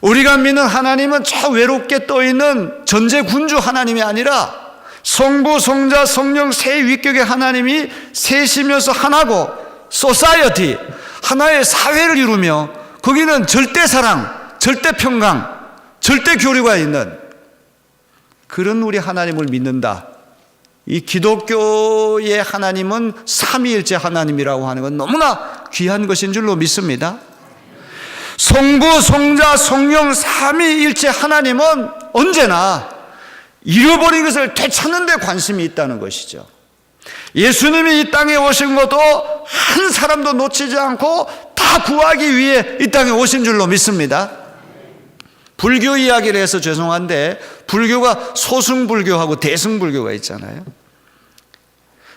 우리가 믿는 하나님은 저 외롭게 떠있는 전제군주 하나님이 아니라 성부, 성자, 성령 세 위격의 하나님이 셋이면서 하나고 소사이어티, 하나의 사회를 이루며 거기는 절대 사랑, 절대 평강, 절대 교류가 있는 그런 우리 하나님을 믿는다. 이 기독교의 하나님은 삼위일체 하나님이라고 하는 건 너무나 귀한 것인 줄로 믿습니다. 성부, 성자, 성령 삼위일체 하나님은 언제나 잃어버린 것을 되찾는 데 관심이 있다는 것이죠. 예수님이 이 땅에 오신 것도 한 사람도 놓치지 않고 다 구하기 위해 이 땅에 오신 줄로 믿습니다. 불교 이야기를 해서 죄송한데 불교가 소승불교하고 대승불교가 있잖아요.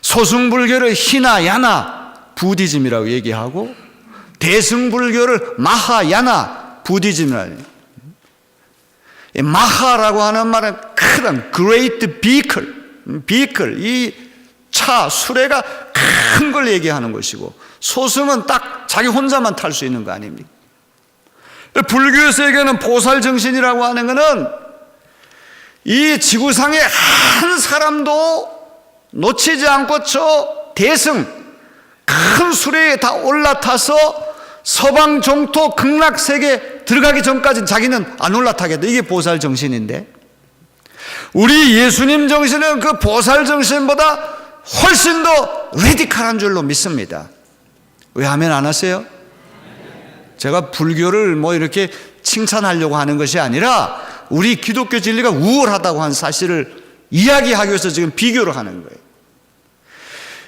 소승불교를 히나, 야나 부디즘이라고 얘기하고 대승불교를 마하야나 부디즘이라고 해요. 마하라고 하는 말은 큰 great vehicle, 이 차, 수레가 큰 걸 얘기하는 것이고 소승은 딱 자기 혼자만 탈 수 있는 거 아닙니까? 불교에서 얘기하는 보살정신이라고 하는 것은 이 지구상에 한 사람도 놓치지 않고 저 대승 큰 수레에 다 올라타서 서방 정토 극락세계 들어가기 전까지는 자기는 안 올라타겠다. 이게 보살정신인데 우리 예수님 정신은 그 보살정신보다 훨씬 더 레디컬한 줄로 믿습니다. 왜 아멘 안 하세요? 제가 불교를 뭐 이렇게 칭찬하려고 하는 것이 아니라 우리 기독교 진리가 우월하다고 한 사실을 이야기하기 위해서 지금 비교를 하는 거예요.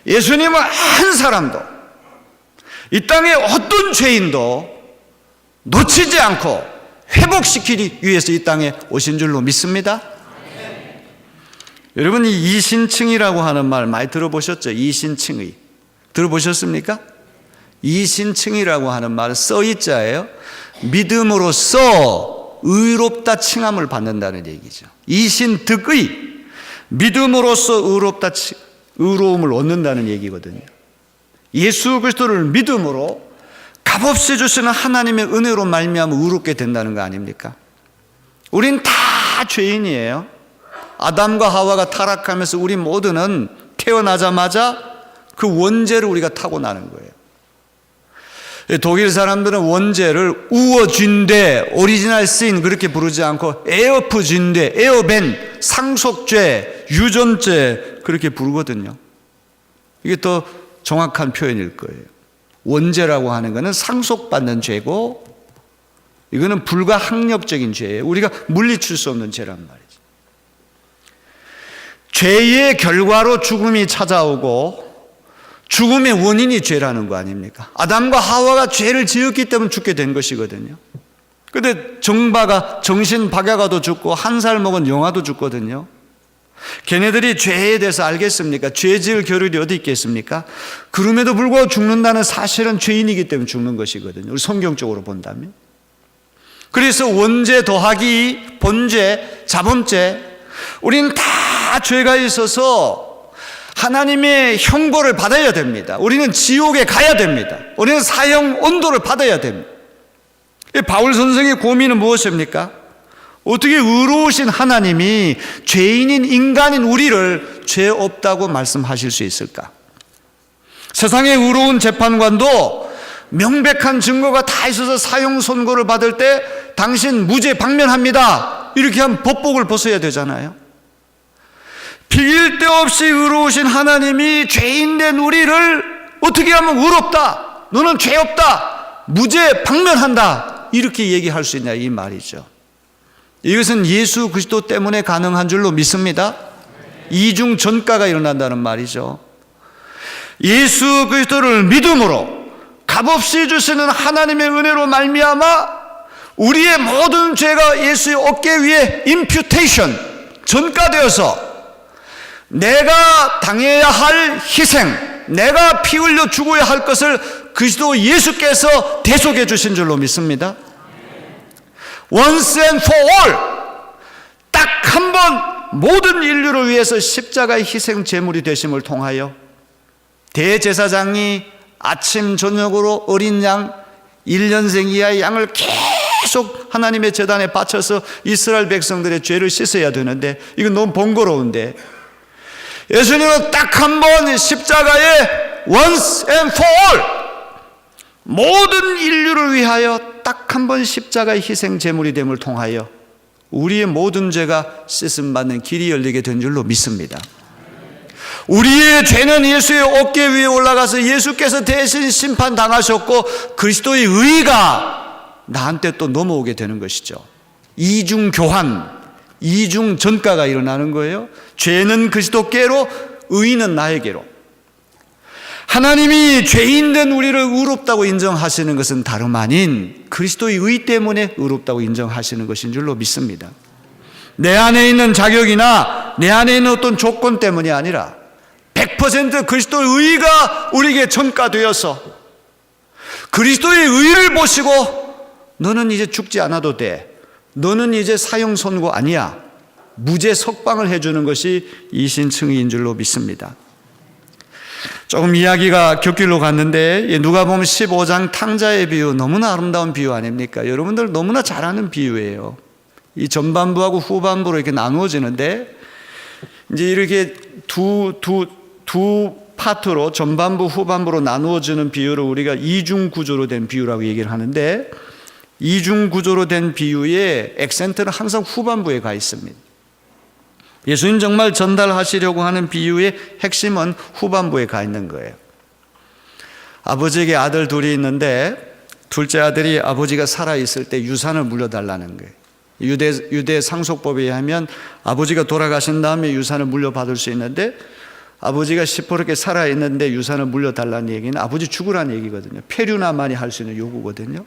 예수님은 한 사람도 이 땅에 어떤 죄인도 놓치지 않고 회복시키기 위해서 이 땅에 오신 줄로 믿습니다. 여러분 이 이신칭이라고 하는 말 많이 들어보셨죠? 이신칭의 들어보셨습니까? 이신칭이라고 하는 말은 써이자예요. 믿음으로써 의롭다 칭함을 받는다는 얘기죠. 이신득의 믿음으로써 의로움을 얻는다는 얘기거든요. 예수 그리스도를 믿음으로 값없이 주시는 하나님의 은혜로 말미암아 의롭게 된다는 거 아닙니까? 우린 다 죄인이에요. 아담과 하와가 타락하면서 우리 모두는 태어나자마자 그 원죄를 우리가 타고나는 거예요. 독일 사람들은 원죄를 우어쥔대, 오리지널 신 그렇게 부르지 않고 에어프쥔대, 에어벤, 상속죄, 유전죄 그렇게 부르거든요. 이게 더 정확한 표현일 거예요. 원죄라고 하는 것은 상속받는 죄고 이거는 불가항력적인 죄예요. 우리가 물리칠 수 없는 죄란 말이죠. 죄의 결과로 죽음이 찾아오고 죽음의 원인이 죄라는 거 아닙니까? 아담과 하와가 죄를 지었기 때문에 죽게 된 것이거든요. 근데 정신박야가도 죽고 한 살 먹은 영아도 죽거든요. 걔네들이 죄에 대해서 알겠습니까? 죄 지을 겨를이 어디 있겠습니까? 그럼에도 불구하고 죽는다는 사실은 죄인이기 때문에 죽는 것이거든요. 우리 성경적으로 본다면. 그래서 원죄 더하기 본죄, 자범죄 우리는 다 죄가 있어서 하나님의 형벌을 받아야 됩니다. 우리는 지옥에 가야 됩니다. 우리는 사형 온도를 받아야 됩니다. 바울 선생의 고민은 무엇입니까? 어떻게 의로우신 하나님이 죄인인 인간인 우리를 죄 없다고 말씀하실 수 있을까? 세상의 의로운 재판관도 명백한 증거가 다 있어서 사형 선고를 받을 때 당신 무죄 방면합니다 이렇게 하면 법복을 벗어야 되잖아요. 비길 데 없이 의로우신 하나님이 죄인된 우리를 어떻게 하면 의롭다, 너는 죄 없다, 무죄 방면한다 이렇게 얘기할 수 있냐 이 말이죠. 이것은 예수 그리스도 때문에 가능한 줄로 믿습니다. 이중 전가가 일어난다는 말이죠. 예수 그리스도를 믿음으로 값없이 주시는 하나님의 은혜로 말미암아 우리의 모든 죄가 예수의 어깨 위에 임퓨테이션 전가되어서 내가 당해야 할 희생, 내가 피 흘려 죽어야 할 것을 그리스도 예수께서 대속해 주신 줄로 믿습니다. Once and for all, 딱 한 번 모든 인류를 위해서 십자가의 희생 제물이 되심을 통하여 대제사장이 아침 저녁으로 어린 양 1년생 이하의 양을 계속 하나님의 제단에 바쳐서 이스라엘 백성들의 죄를 씻어야 되는데 이건 너무 번거로운데 예수님은 딱 한 번 십자가에 once and for all 모든 인류를 위하여 딱 한 번 십자가의 희생 제물이 됨을 통하여 우리의 모든 죄가 씻음받는 길이 열리게 된 줄로 믿습니다. 우리의 죄는 예수의 어깨 위에 올라가서 예수께서 대신 심판당하셨고 그리스도의 의가 나한테 또 넘어오게 되는 것이죠. 이중 교환, 이중 전가가 일어나는 거예요. 죄는 그리스도께로, 의는 나에게로. 하나님이 죄인된 우리를 의롭다고 인정하시는 것은 다름 아닌 그리스도의 의 때문에 의롭다고 인정하시는 것인 줄로 믿습니다. 내 안에 있는 자격이나 내 안에 있는 어떤 조건 때문이 아니라 100% 그리스도의 의가 우리에게 전가되어서 그리스도의 의를 보시고 너는 이제 죽지 않아도 돼. 너는 이제 사형 선고 아니야. 무죄 석방을 해주는 것이 이신층의인 줄로 믿습니다. 조금 이야기가 곁길로 갔는데 누가복음 15장 탕자의 비유, 너무나 아름다운 비유 아닙니까? 여러분들 너무나 잘 아는 비유예요. 이 전반부하고 후반부로 이렇게 나누어지는데 이제 이렇게 두 파트로 전반부 후반부로 나누어지는 비유를 우리가 이중 구조로 된 비유라고 얘기를 하는데 이중 구조로 된 비유의 액센트는 항상 후반부에 가 있습니다. 예수님 정말 전달하시려고 하는 비유의 핵심은 후반부에 가 있는 거예요. 아버지에게 아들 둘이 있는데 둘째 아들이 아버지가 살아있을 때 유산을 물려달라는 거예요. 유대 상속법에 의하면 아버지가 돌아가신 다음에 유산을 물려받을 수 있는데 아버지가 시퍼렇게 살아있는데 유산을 물려달라는 얘기는 아버지 죽으라는 얘기거든요. 폐류나만이 할 수 있는 요구거든요.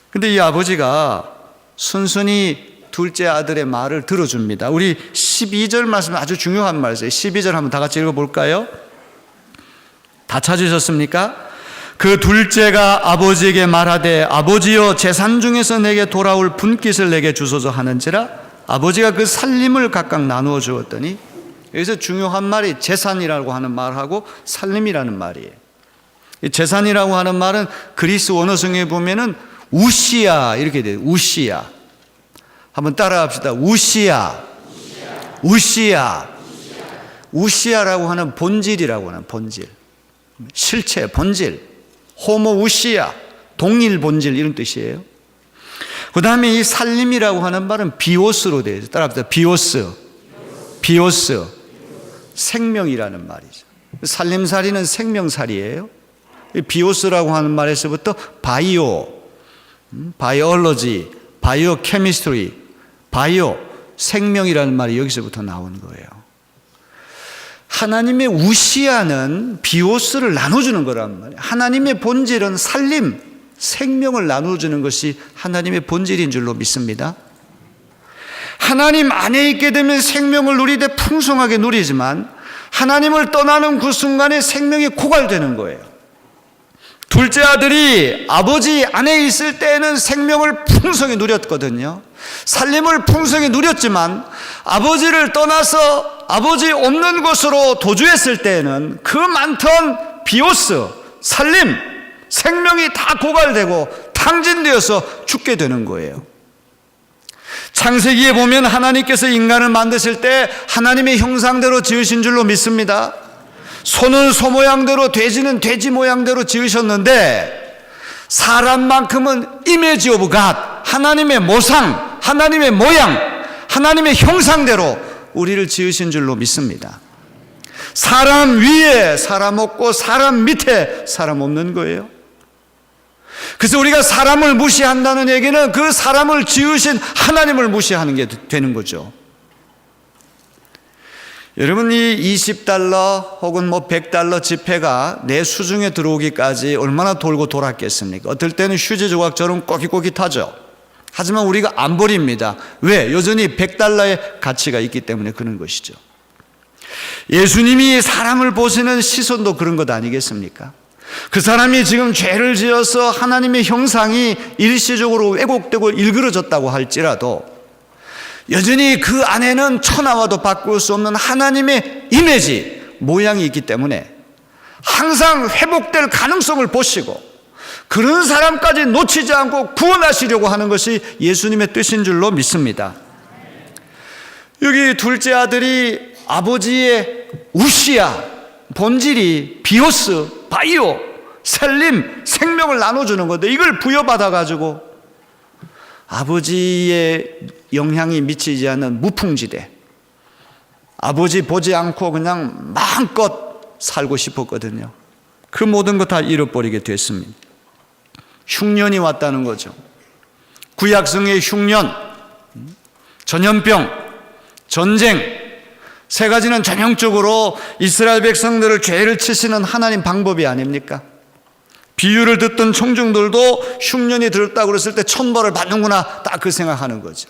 근데 이 아버지가 순순히 둘째 아들의 말을 들어줍니다. 우리 12절 말씀 아주 중요한 말이에요. 12절 한번 다 같이 읽어볼까요? 다 찾으셨습니까? 그 둘째가 아버지에게 말하되 아버지여 재산 중에서 내게 돌아올 분깃을 내게 주소서 하는지라 아버지가 그 살림을 각각 나누어 주었더니 여기서 중요한 말이 재산이라고 하는 말하고 살림이라는 말이에요. 이 재산이라고 하는 말은 그리스 원어성에 보면은 우시야 이렇게 돼요. 우시야. 한번 따라합시다. 우시야. 우시야. 우시야라고 하는 본질이라고 하는 본질. 실체, 본질. 호모 우시야. 동일 본질 이런 뜻이에요. 그 다음에 이 살림이라고 하는 말은 비오스로 되어 있어요. 따라합시다. 비오스. 비오스. 생명이라는 말이죠. 살림살이는 생명살이에요. 비오스라고 하는 말에서부터 바이오, 바이올로지, 바이오 케미스트리, 바이오, 생명이라는 말이 여기서부터 나오는 거예요. 하나님의 우시아는 비오스를 나눠주는 거란 말이에요. 하나님의 본질은 살림, 생명을 나눠주는 것이 하나님의 본질인 줄로 믿습니다. 하나님 안에 있게 되면 생명을 누리되 풍성하게 누리지만 하나님을 떠나는 그 순간에 생명이 고갈되는 거예요. 둘째 아들이 아버지 안에 있을 때는 생명을 풍성히 누렸거든요. 살림을 풍성히 누렸지만 아버지를 떠나서 아버지 없는 곳으로 도주했을 때는 그 많던 비오스, 살림, 생명이 다 고갈되고 탕진되어서 죽게 되는 거예요. 창세기에 보면 하나님께서 인간을 만드실 때 하나님의 형상대로 지으신 줄로 믿습니다. 소는 소 모양대로 돼지는 돼지 모양대로 지으셨는데 사람만큼은 이미지 오브 갓, 하나님의 모상, 하나님의 모양, 하나님의 형상대로 우리를 지으신 줄로 믿습니다. 사람 위에 사람 없고 사람 밑에 사람 없는 거예요. 그래서 우리가 사람을 무시한다는 얘기는 그 사람을 지으신 하나님을 무시하는 게 되는 거죠. 여러분, 이 20달러 혹은 100달러 지폐가 내 수중에 들어오기까지 얼마나 돌고 돌았겠습니까? 어떨 때는 휴지 조각처럼 꼬깃꼬깃하죠. 하지만 우리가 안 버립니다. 왜? 여전히 100달러의 가치가 있기 때문에 그런 것이죠. 예수님이 사람을 보시는 시선도 그런 것 아니겠습니까? 그 사람이 지금 죄를 지어서 하나님의 형상이 일시적으로 왜곡되고 일그러졌다고 할지라도 여전히 그 안에는 천하와도 바꿀 수 없는 하나님의 이미지, 모양이 있기 때문에 항상 회복될 가능성을 보시고 그런 사람까지 놓치지 않고 구원하시려고 하는 것이 예수님의 뜻인 줄로 믿습니다. 여기 둘째 아들이 아버지의 우시야, 본질이 비오스, 바이오, 살림, 생명을 나눠주는 건데 이걸 부여받아가지고 아버지의 영향이 미치지 않는 무풍지대, 아버지 보지 않고 그냥 마음껏 살고 싶었거든요. 그 모든 것 다 잃어버리게 됐습니다. 흉년이 왔다는 거죠. 구약성의 흉년, 전염병, 전쟁, 세 가지는 전형적으로 이스라엘 백성들을 죄를 치시는 하나님 방법이 아닙니까? 비유를 듣던 청중들도 흉년이 들었다고 그랬을 때 천벌을 받는구나, 딱 그 생각하는 거죠.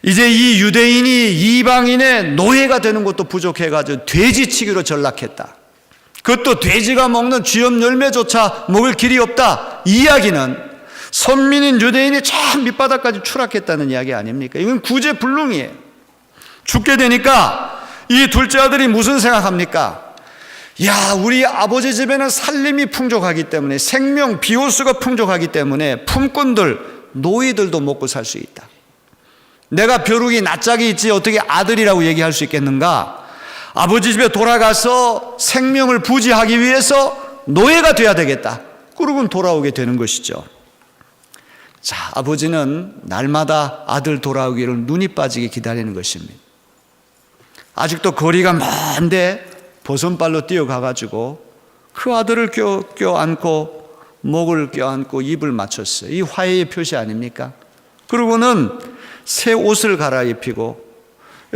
이제 이 유대인이 이방인의 노예가 되는 것도 부족해가지고 돼지치기로 전락했다. 그것도 돼지가 먹는 쥐염 열매조차 먹을 길이 없다. 이 이야기는 선민인 유대인이 저 밑바닥까지 추락했다는 이야기 아닙니까? 이건 구제불능이에요. 죽게 되니까 이 둘째 아들이 무슨 생각합니까? 야, 우리 아버지 집에는 살림이 풍족하기 때문에, 생명, 비오스가 풍족하기 때문에 품꾼들, 노예들도 먹고 살 수 있다. 내가 벼룩이 낯짝이 있지 어떻게 아들이라고 얘기할 수 있겠는가? 아버지 집에 돌아가서 생명을 부지하기 위해서 노예가 돼야 되겠다. 그러고는 돌아오게 되는 것이죠. 자, 아버지는 날마다 아들 돌아오기를 눈이 빠지게 기다리는 것입니다. 아직도 거리가 먼데 버선발로 뛰어가가지고 그 아들을 껴안고 목을 껴안고 입을 맞췄어요. 이 화해의 표시 아닙니까? 그러고는 새 옷을 갈아입히고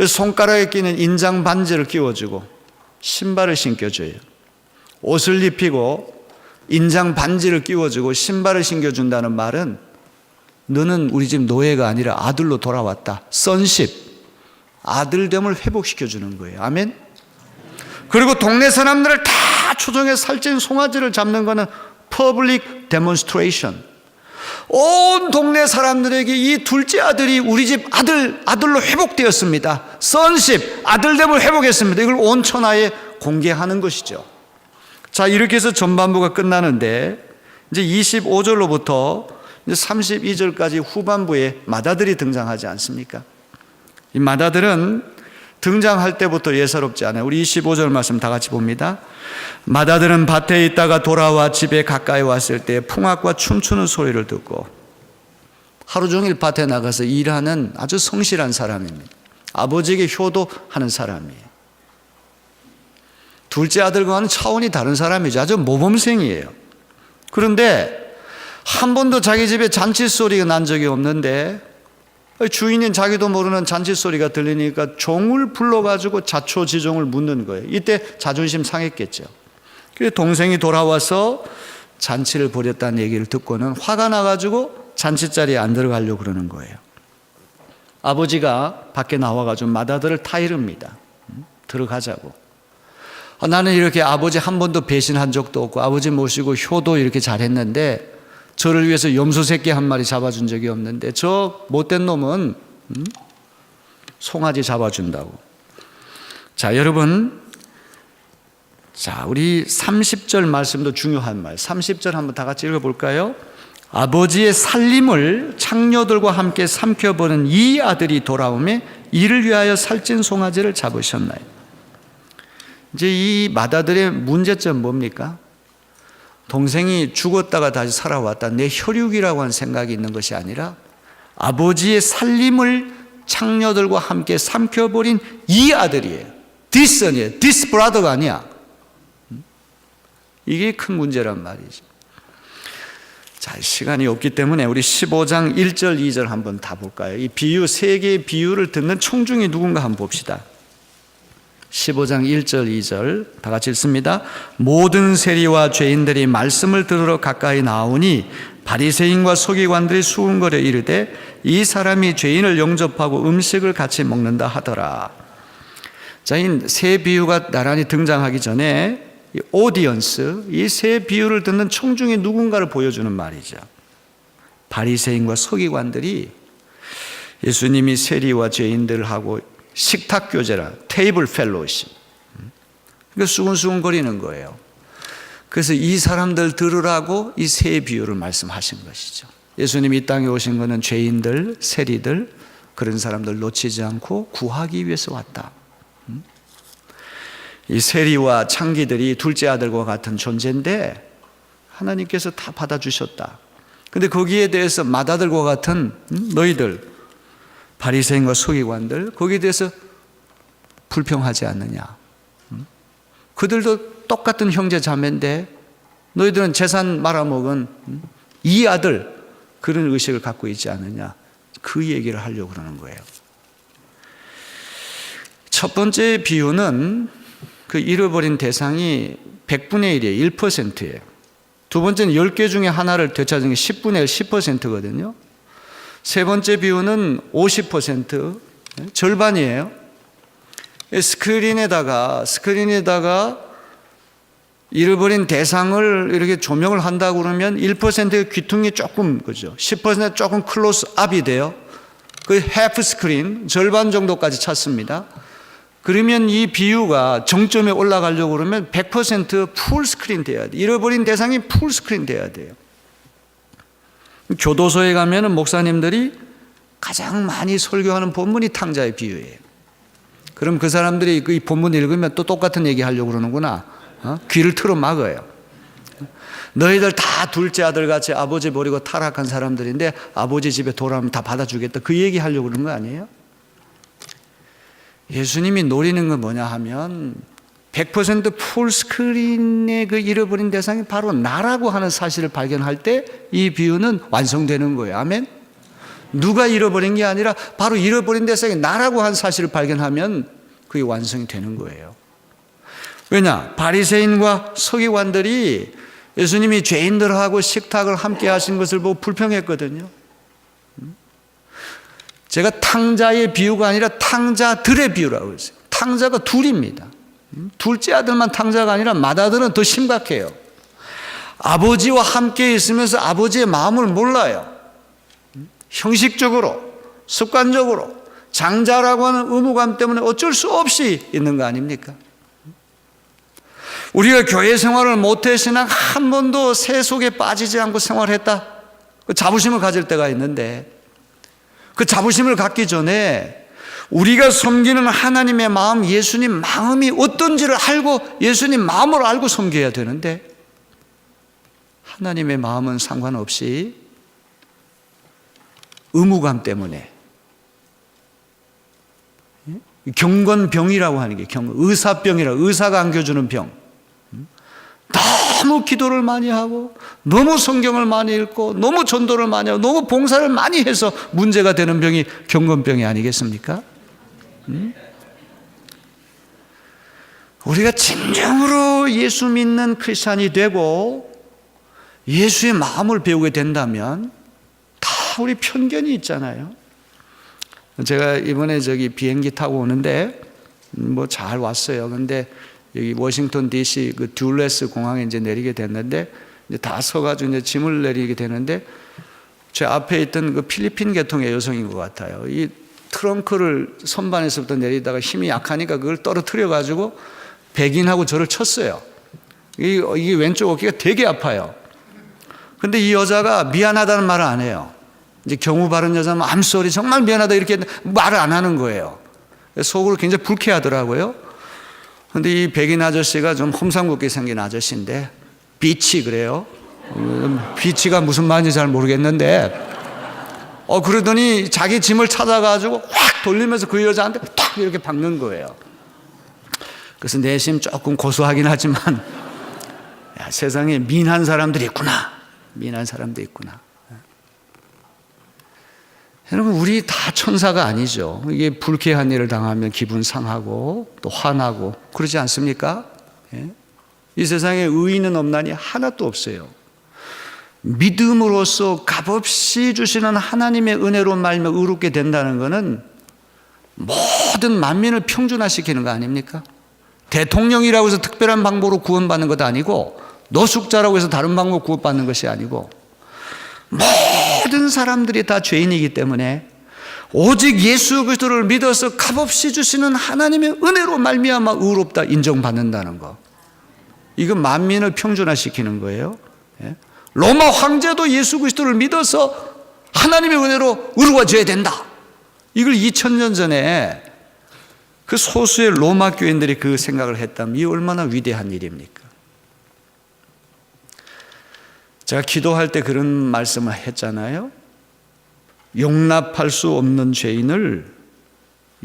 손가락에 끼는 인장 반지를 끼워주고 신발을 신겨줘요. 옷을 입히고 인장 반지를 끼워주고 신발을 신겨준다는 말은 너는 우리 집 노예가 아니라 아들로 돌아왔다. 선십, 아들됨을 회복시켜주는 거예요. 아멘. 그리고 동네 사람들을 다 초정해 살찐 송아지를 잡는 것은 퍼블릭 데몬스트레이션. 온 동네 사람들에게 이 둘째 아들이 우리 집 아들로 회복되었습니다. 선십, 아들됨을 회복했습니다. 이걸 온 천하에 공개하는 것이죠. 자, 이렇게 해서 전반부가 끝나는데 이제 25절로부터 이제 32절까지 후반부에 마다들이 등장하지 않습니까? 이 마다들은 등장할 때부터 예사롭지 않아요. 우리 25절 말씀 다 같이 봅니다. 마다들은 밭에 있다가 돌아와 집에 가까이 왔을 때 풍악과 춤추는 소리를 듣고, 하루 종일 밭에 나가서 일하는 아주 성실한 사람입니다. 아버지에게 효도하는 사람이에요. 둘째 아들과는 차원이 다른 사람이죠. 아주 모범생이에요. 그런데 한 번도 자기 집에 잔치 소리가 난 적이 없는데 주인인 자기도 모르는 잔치 소리가 들리니까 종을 불러가지고 자초지종을 묻는 거예요. 이때 자존심 상했겠죠. 그래서 동생이 돌아와서 잔치를 벌였다는 얘기를 듣고는 화가 나가지고 잔치 자리에 안 들어가려고 그러는 거예요. 아버지가 밖에 나와가지고 마다들을 타이릅니다. 들어가자고. 나는 이렇게 아버지 한 번도 배신한 적도 없고 아버지 모시고 효도 이렇게 잘했는데 저를 위해서 염소 새끼 한 마리 잡아준 적이 없는데 저 못된 놈은 송아지 잡아준다고. 자, 여러분, 자, 우리 30절 말씀도 중요한 말. 30절 한번 다 같이 읽어볼까요? 아버지의 살림을 창녀들과 함께 삼켜보는 이 아들이 돌아오매 이를 위하여 살찐 송아지를 잡으셨나요? 이제 이 마다들의 문제점 뭡니까? 동생이 죽었다가 다시 살아왔다. 내 혈육이라고 하는 생각이 있는 것이 아니라 아버지의 살림을 창녀들과 함께 삼켜버린 이 아들이에요. This son이에요. This brother가 아니야. 이게 큰 문제란 말이죠. 자, 시간이 없기 때문에 우리 15장 1절 2절 한번 다 볼까요? 이 비유, 세 개의 비유를 듣는 청중이 누군가 한번 봅시다. 15장 1절 2절 다 같이 읽습니다. 모든 세리와 죄인들이 말씀을 들으러 가까이 나오니 바리새인과 서기관들이 수군거려 이르되 이 사람이 죄인을 영접하고 음식을 같이 먹는다 하더라. 자, 이 세 비유가 나란히 등장하기 전에 이 오디언스, 이 세 비유를 듣는 청중이 누군가를 보여주는 말이죠. 바리새인과 서기관들이 예수님이 세리와 죄인들하고 식탁 교제라, 테이블 펠로우십. 그러니까 수근수근거리는 거예요. 그래서 이 사람들 들으라고 이 새 비유를 말씀하신 것이죠. 예수님이 이 땅에 오신 것은 죄인들, 세리들, 그런 사람들 놓치지 않고 구하기 위해서 왔다. 이 세리와 창기들이 둘째 아들과 같은 존재인데 하나님께서 다 받아주셨다. 근데 거기에 대해서 맏아들과 같은 너희들, 바리새인과 서기관들, 거기에 대해서 불평하지 않느냐. 그들도 똑같은 형제 자매인데 너희들은 재산 말아먹은 이 아들, 그런 의식을 갖고 있지 않느냐. 그 얘기를 하려고 그러는 거예요. 첫 번째 비유는 그 잃어버린 대상이 100분의 1이에요. 1%예요. 두 번째는 10개 중에 하나를 되찾은 게 10분의 1, 10%거든요. 세 번째 비유는 50%, 절반이에요. 스크린에다가 잃어버린 대상을 이렇게 조명을 한다고 그러면 1%의 귀퉁이 조금, 그죠? 10% 조금 클로스업이 돼요. 그 half 스크린, 절반 정도까지 찾습니다. 그러면 이 비유가 정점에 올라가려고 그러면 100% 풀 스크린 돼야 돼요. 잃어버린 대상이 풀 스크린 돼야 돼요. 교도소에 가면은 목사님들이 가장 많이 설교하는 본문이 탕자의 비유예요. 그럼 그 사람들이 이 본문 읽으면 또 똑같은 얘기 하려고 그러는구나. 귀를 틀어 막아요. 너희들 다 둘째 아들같이 아버지 버리고 타락한 사람들인데 아버지 집에 돌아오면 다 받아주겠다. 그 얘기 하려고 그러는 거 아니에요? 예수님이 노리는 건 뭐냐 하면 100% 풀스크린의 그 잃어버린 대상이 바로 나라고 하는 사실을 발견할 때 이 비유는 완성되는 거예요. 아멘? 누가 잃어버린 게 아니라 바로 잃어버린 대상이 나라고 하는 사실을 발견하면 그게 완성이 되는 거예요. 왜냐? 바리새인과 서기관들이 예수님이 죄인들하고 식탁을 함께 하신 것을 보고 불평했거든요. 제가 탕자의 비유가 아니라 탕자들의 비유라고 했어요. 탕자가 둘입니다. 둘째 아들만 탕자가 아니라 맏아들은 더 심각해요. 아버지와 함께 있으면서 아버지의 마음을 몰라요. 형식적으로, 습관적으로, 장자라고 하는 의무감 때문에 어쩔 수 없이 있는 거 아닙니까? 우리가 교회 생활을 못했으나 한 번도 세속에 빠지지 않고 생활했다. 그 자부심을 가질 때가 있는데 그 자부심을 갖기 전에 우리가 섬기는 하나님의 마음, 예수님 마음이 어떤지를 알고 예수님 마음을 알고 섬겨야 되는데 하나님의 마음은 상관없이 의무감 때문에 경건병이라고 하는 게 의사병이라, 의사가 안겨주는 병. 너무 기도를 많이 하고 너무 성경을 많이 읽고 너무 전도를 많이 하고 너무 봉사를 많이 해서 문제가 되는 병이 경건병이 아니겠습니까? 우리가 진정으로 예수 믿는 크리스찬이 되고 예수의 마음을 배우게 된다면 다 우리 편견이 있잖아요. 제가 이번에 비행기 타고 오는데 뭐 잘 왔어요. 근데 여기 워싱턴 DC 그 듀레스 공항에 이제 내리게 됐는데 이제 다 서가지고 이제 짐을 내리게 되는데 제 앞에 있던 그 필리핀 계통의 여성인 것 같아요. 이 트렁크를 선반에서부터 내리다가 힘이 약하니까 그걸 떨어뜨려 가지고 백인하고 저를 쳤어요. 이게 왼쪽 어깨가 되게 아파요. 근데 이 여자가 미안하다는 말을 안 해요. 이제 경우 바른 여자는 I'm sorry, 정말 미안하다 이렇게 말을 안 하는 거예요. 속으로 굉장히 불쾌하더라고요. 근데 이 백인 아저씨가 좀 험상궂게 생긴 아저씨인데 비치 그래요. 비치가 무슨 말인지 잘 모르겠는데 그러더니 자기 짐을 찾아가지고 확 돌리면서 그 여자한테 탁 이렇게 박는 거예요. 그래서 내심 조금 고소하긴 하지만 야, 세상에 미인한 사람들이 있구나. 미인한 사람도 있구나. 여러분 우리 다 천사가 아니죠. 이게 불쾌한 일을 당하면 기분 상하고 또 화나고 그러지 않습니까? 예? 이 세상에 의인은 없나니 하나도 없어요. 믿음으로써 값없이 주시는 하나님의 은혜로 말미암아 의롭게 된다는 것은 모든 만민을 평준화시키는 거 아닙니까? 대통령이라고 해서 특별한 방법으로 구원받는 것도 아니고 노숙자라고 해서 다른 방법으로 구원받는 것이 아니고 모든 사람들이 다 죄인이기 때문에 오직 예수 그리스도를 믿어서 값없이 주시는 하나님의 은혜로 말미암아 의롭다 인정받는다는 거. 이건 만민을 평준화시키는 거예요. 로마 황제도 예수 그리스도를 믿어서 하나님의 은혜로 의로워져야 된다. 이걸 2000년 전에 그 소수의 로마 교인들이 그 생각을 했다면 이 얼마나 위대한 일입니까? 제가 기도할 때 그런 말씀을 했잖아요. 용납할 수 없는 죄인을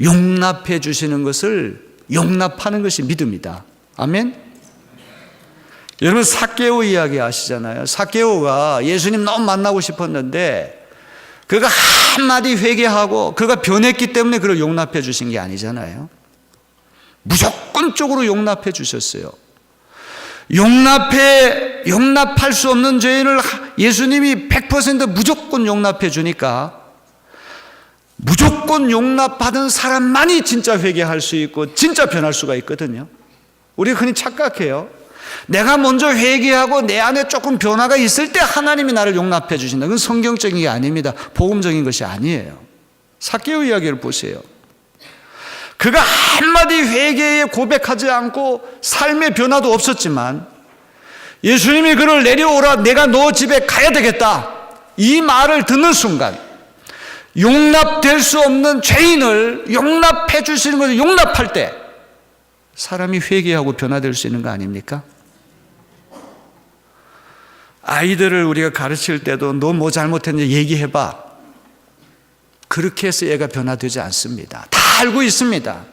용납해 주시는 것을 용납하는 것이 믿음이다. 아멘? 여러분 삭개오 이야기 아시잖아요. 삭개오가 예수님 너무 만나고 싶었는데 그가 한마디 회개하고 그가 변했기 때문에 그를 용납해 주신 게 아니잖아요. 무조건적으로 용납해 주셨어요. 용납할 수 없는 죄인을 예수님이 100% 무조건 용납해 주니까 무조건 용납받은 사람만이 진짜 회개할 수 있고 진짜 변할 수가 있거든요. 우리가 흔히 착각해요. 내가 먼저 회개하고 내 안에 조금 변화가 있을 때 하나님이 나를 용납해 주신다. 그건 성경적인 게 아닙니다. 복음적인 것이 아니에요. 삭개오 이야기를 보세요. 그가 한마디 회개에 고백하지 않고 삶의 변화도 없었지만 예수님이 그를 내려오라, 내가 너 집에 가야 되겠다, 이 말을 듣는 순간 용납될 수 없는 죄인을 용납해 주시는 것을 용납할 때 사람이 회개하고 변화될 수 있는 거 아닙니까? 아이들을 우리가 가르칠 때도 너 뭐 잘못했는지 얘기해봐. 그렇게 해서 얘가 변화되지 않습니다. 다 알고 있습니다.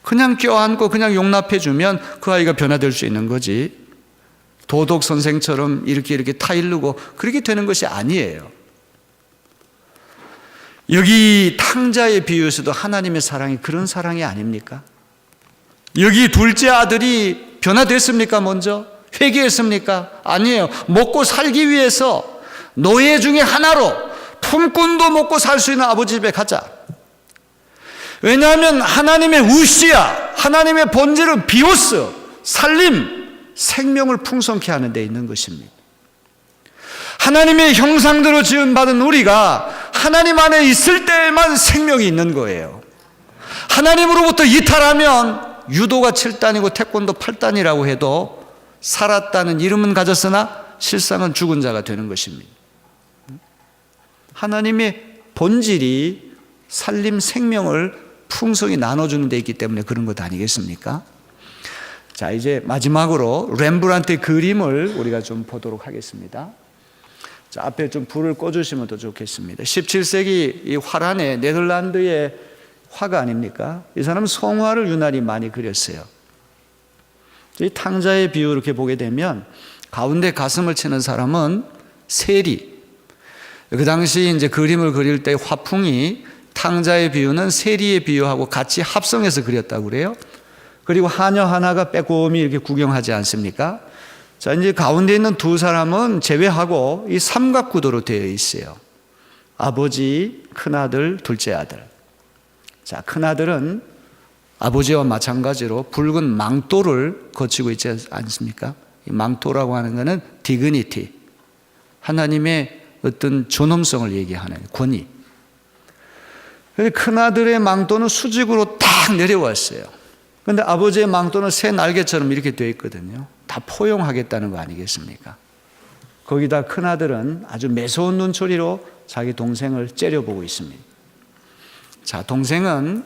그냥 껴안고 그냥 용납해 주면 그 아이가 변화될 수 있는 거지. 도덕 선생처럼 이렇게 타일르고 그렇게 되는 것이 아니에요. 여기 탕자의 비유에서도 하나님의 사랑이 그런 사랑이 아닙니까? 여기 둘째 아들이 변화됐습니까? 먼저 회개했습니까? 아니에요. 먹고 살기 위해서 노예 중에 하나로 품꾼도 먹고 살 수 있는 아버지 집에 가자. 왜냐하면 하나님의 우시야, 하나님의 본질은 비오스, 살림, 생명을 풍성케 하는 데 있는 것입니다. 하나님의 형상대로 지음받은 우리가 하나님 안에 있을 때만 생명이 있는 거예요. 하나님으로부터 이탈하면 유도가 7단이고 태권도 8단이라고 해도 살았다는 이름은 가졌으나 실상은 죽은 자가 되는 것입니다. 하나님의 본질이 살림, 생명을 풍성히 나눠주는 데 있기 때문에 그런 것 아니겠습니까? 자, 이제 마지막으로 렘브란트의 그림을 우리가 좀 보도록 하겠습니다. 자, 앞에 좀 불을 꺼주시면 더 좋겠습니다. 17세기 이 화란의 네덜란드의 화가 아닙니까? 이 사람은 성화를 유난히 많이 그렸어요. 이 탕자의 비유 이렇게 보게 되면 가운데 가슴을 치는 사람은 세리. 그 당시 이제 그림을 그릴 때 화풍이 탕자의 비유는 세리의 비유하고 같이 합성해서 그렸다고 그래요. 그리고 하녀 하나가 빼꼼히 이렇게 구경하지 않습니까? 자, 이제 가운데 있는 두 사람은 제외하고 이 삼각구도로 되어 있어요. 아버지, 큰아들, 둘째 아들. 자, 큰아들은 아버지와 마찬가지로 붉은 망토를 거치고 있지 않습니까? 이 망토라고 하는 것은 디그니티, 하나님의 어떤 존엄성을 얘기하는 권위. 그런데 큰아들의 망토는 수직으로 딱 내려왔어요. 그런데 아버지의 망토는 새 날개처럼 이렇게 되어 있거든요. 다 포용하겠다는 거 아니겠습니까? 거기다 큰아들은 아주 매서운 눈초리로 자기 동생을 째려보고 있습니다. 자, 동생은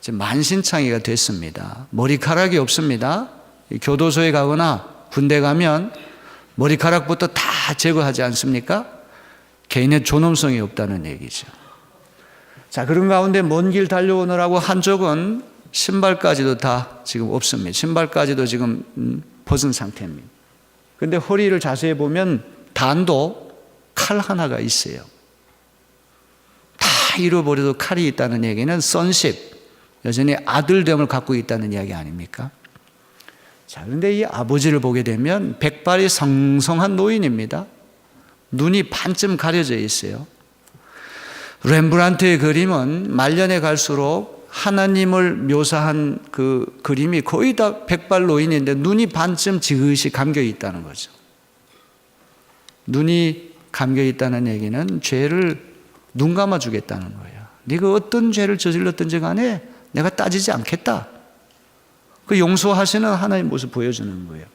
이제 만신창이가 됐습니다. 머리카락이 없습니다. 교도소에 가거나 군대 가면 머리카락부터 다 제거하지 않습니까? 개인의 존엄성이 없다는 얘기죠. 자, 그런 가운데 먼 길 달려오느라고 한쪽은 신발까지도 다 지금 없습니다. 신발까지도 지금 벗은 상태입니다. 그런데 허리를 자세히 보면 단도 칼 하나가 있어요. 다 잃어버려도 칼이 있다는 얘기는 sonship, 여전히 아들됨을 갖고 있다는 이야기 아닙니까? 자, 그런데 이 아버지를 보게 되면 백발이 성성한 노인입니다. 눈이 반쯤 가려져 있어요. 렘브란트의 그림은 말년에 갈수록 하나님을 묘사한 그 그림이 거의 다 백발 노인인데 눈이 반쯤 지그시 감겨 있다는 거죠. 눈이 감겨 있다는 얘기는 죄를 눈 감아 주겠다는 거예요. 네가 어떤 죄를 저질렀든지 간에 내가 따지지 않겠다. 그 용서하시는 하나님의 모습 보여주는 거예요.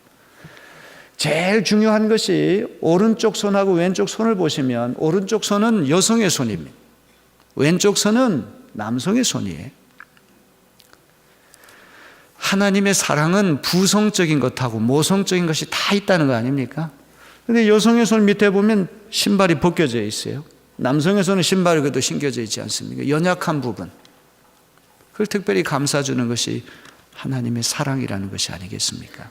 제일 중요한 것이 오른쪽 손하고 왼쪽 손을 보시면 오른쪽 손은 여성의 손입니다. 왼쪽 손은 남성의 손이에요. 하나님의 사랑은 부성적인 것하고 모성적인 것이 다 있다는 거 아닙니까? 근데 여성의 손 밑에 보면 신발이 벗겨져 있어요. 남성의 손은 신발이 그래도 신겨져 있지 않습니까? 연약한 부분. 그걸 특별히 감싸주는 것이 하나님의 사랑이라는 것이 아니겠습니까?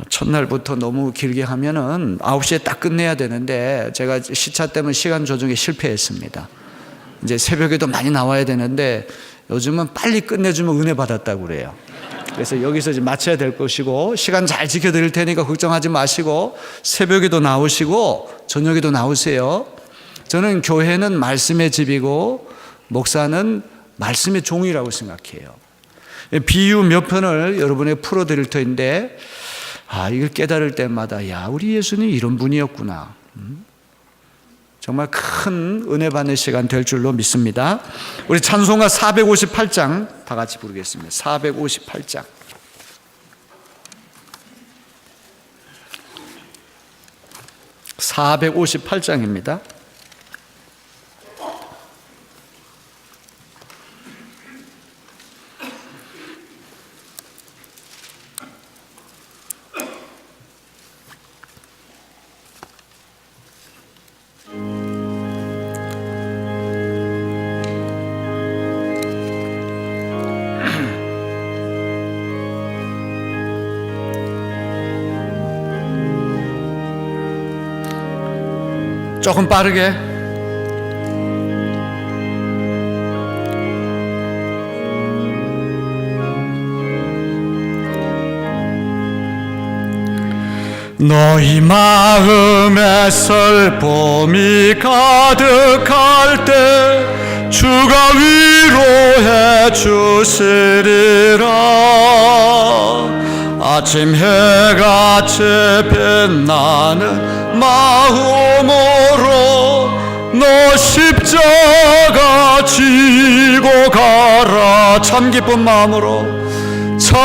첫날부터 너무 길게 하면은 9시에 딱 끝내야 되는데 제가 시차 때문에 시간 조정에 실패했습니다. 이제 새벽에도 많이 나와야 되는데 요즘은 빨리 끝내주면 은혜 받았다고 그래요. 그래서 여기서 이제 마쳐야 될 것이고 시간 잘 지켜드릴 테니까 걱정하지 마시고 새벽에도 나오시고 저녁에도 나오세요. 저는 교회는 말씀의 집이고 목사는 말씀의 종이라고 생각해요. 비유 몇 편을 여러분에게 풀어드릴 터인데 이걸 깨달을 때마다 우리 예수님 이런 분이었구나. 정말 큰 은혜 받는 시간 될 줄로 믿습니다. 우리 찬송가 458장 다 같이 부르겠습니다. 458장. (458장입니다) 조금 빠르게. 너희 마음에 슬픔이 가득할 때 주가 위로해 주시리라. 아침 해같이 빛나는 마음으로 너 십자가 지고 가라. 참 기쁜 마음으로 참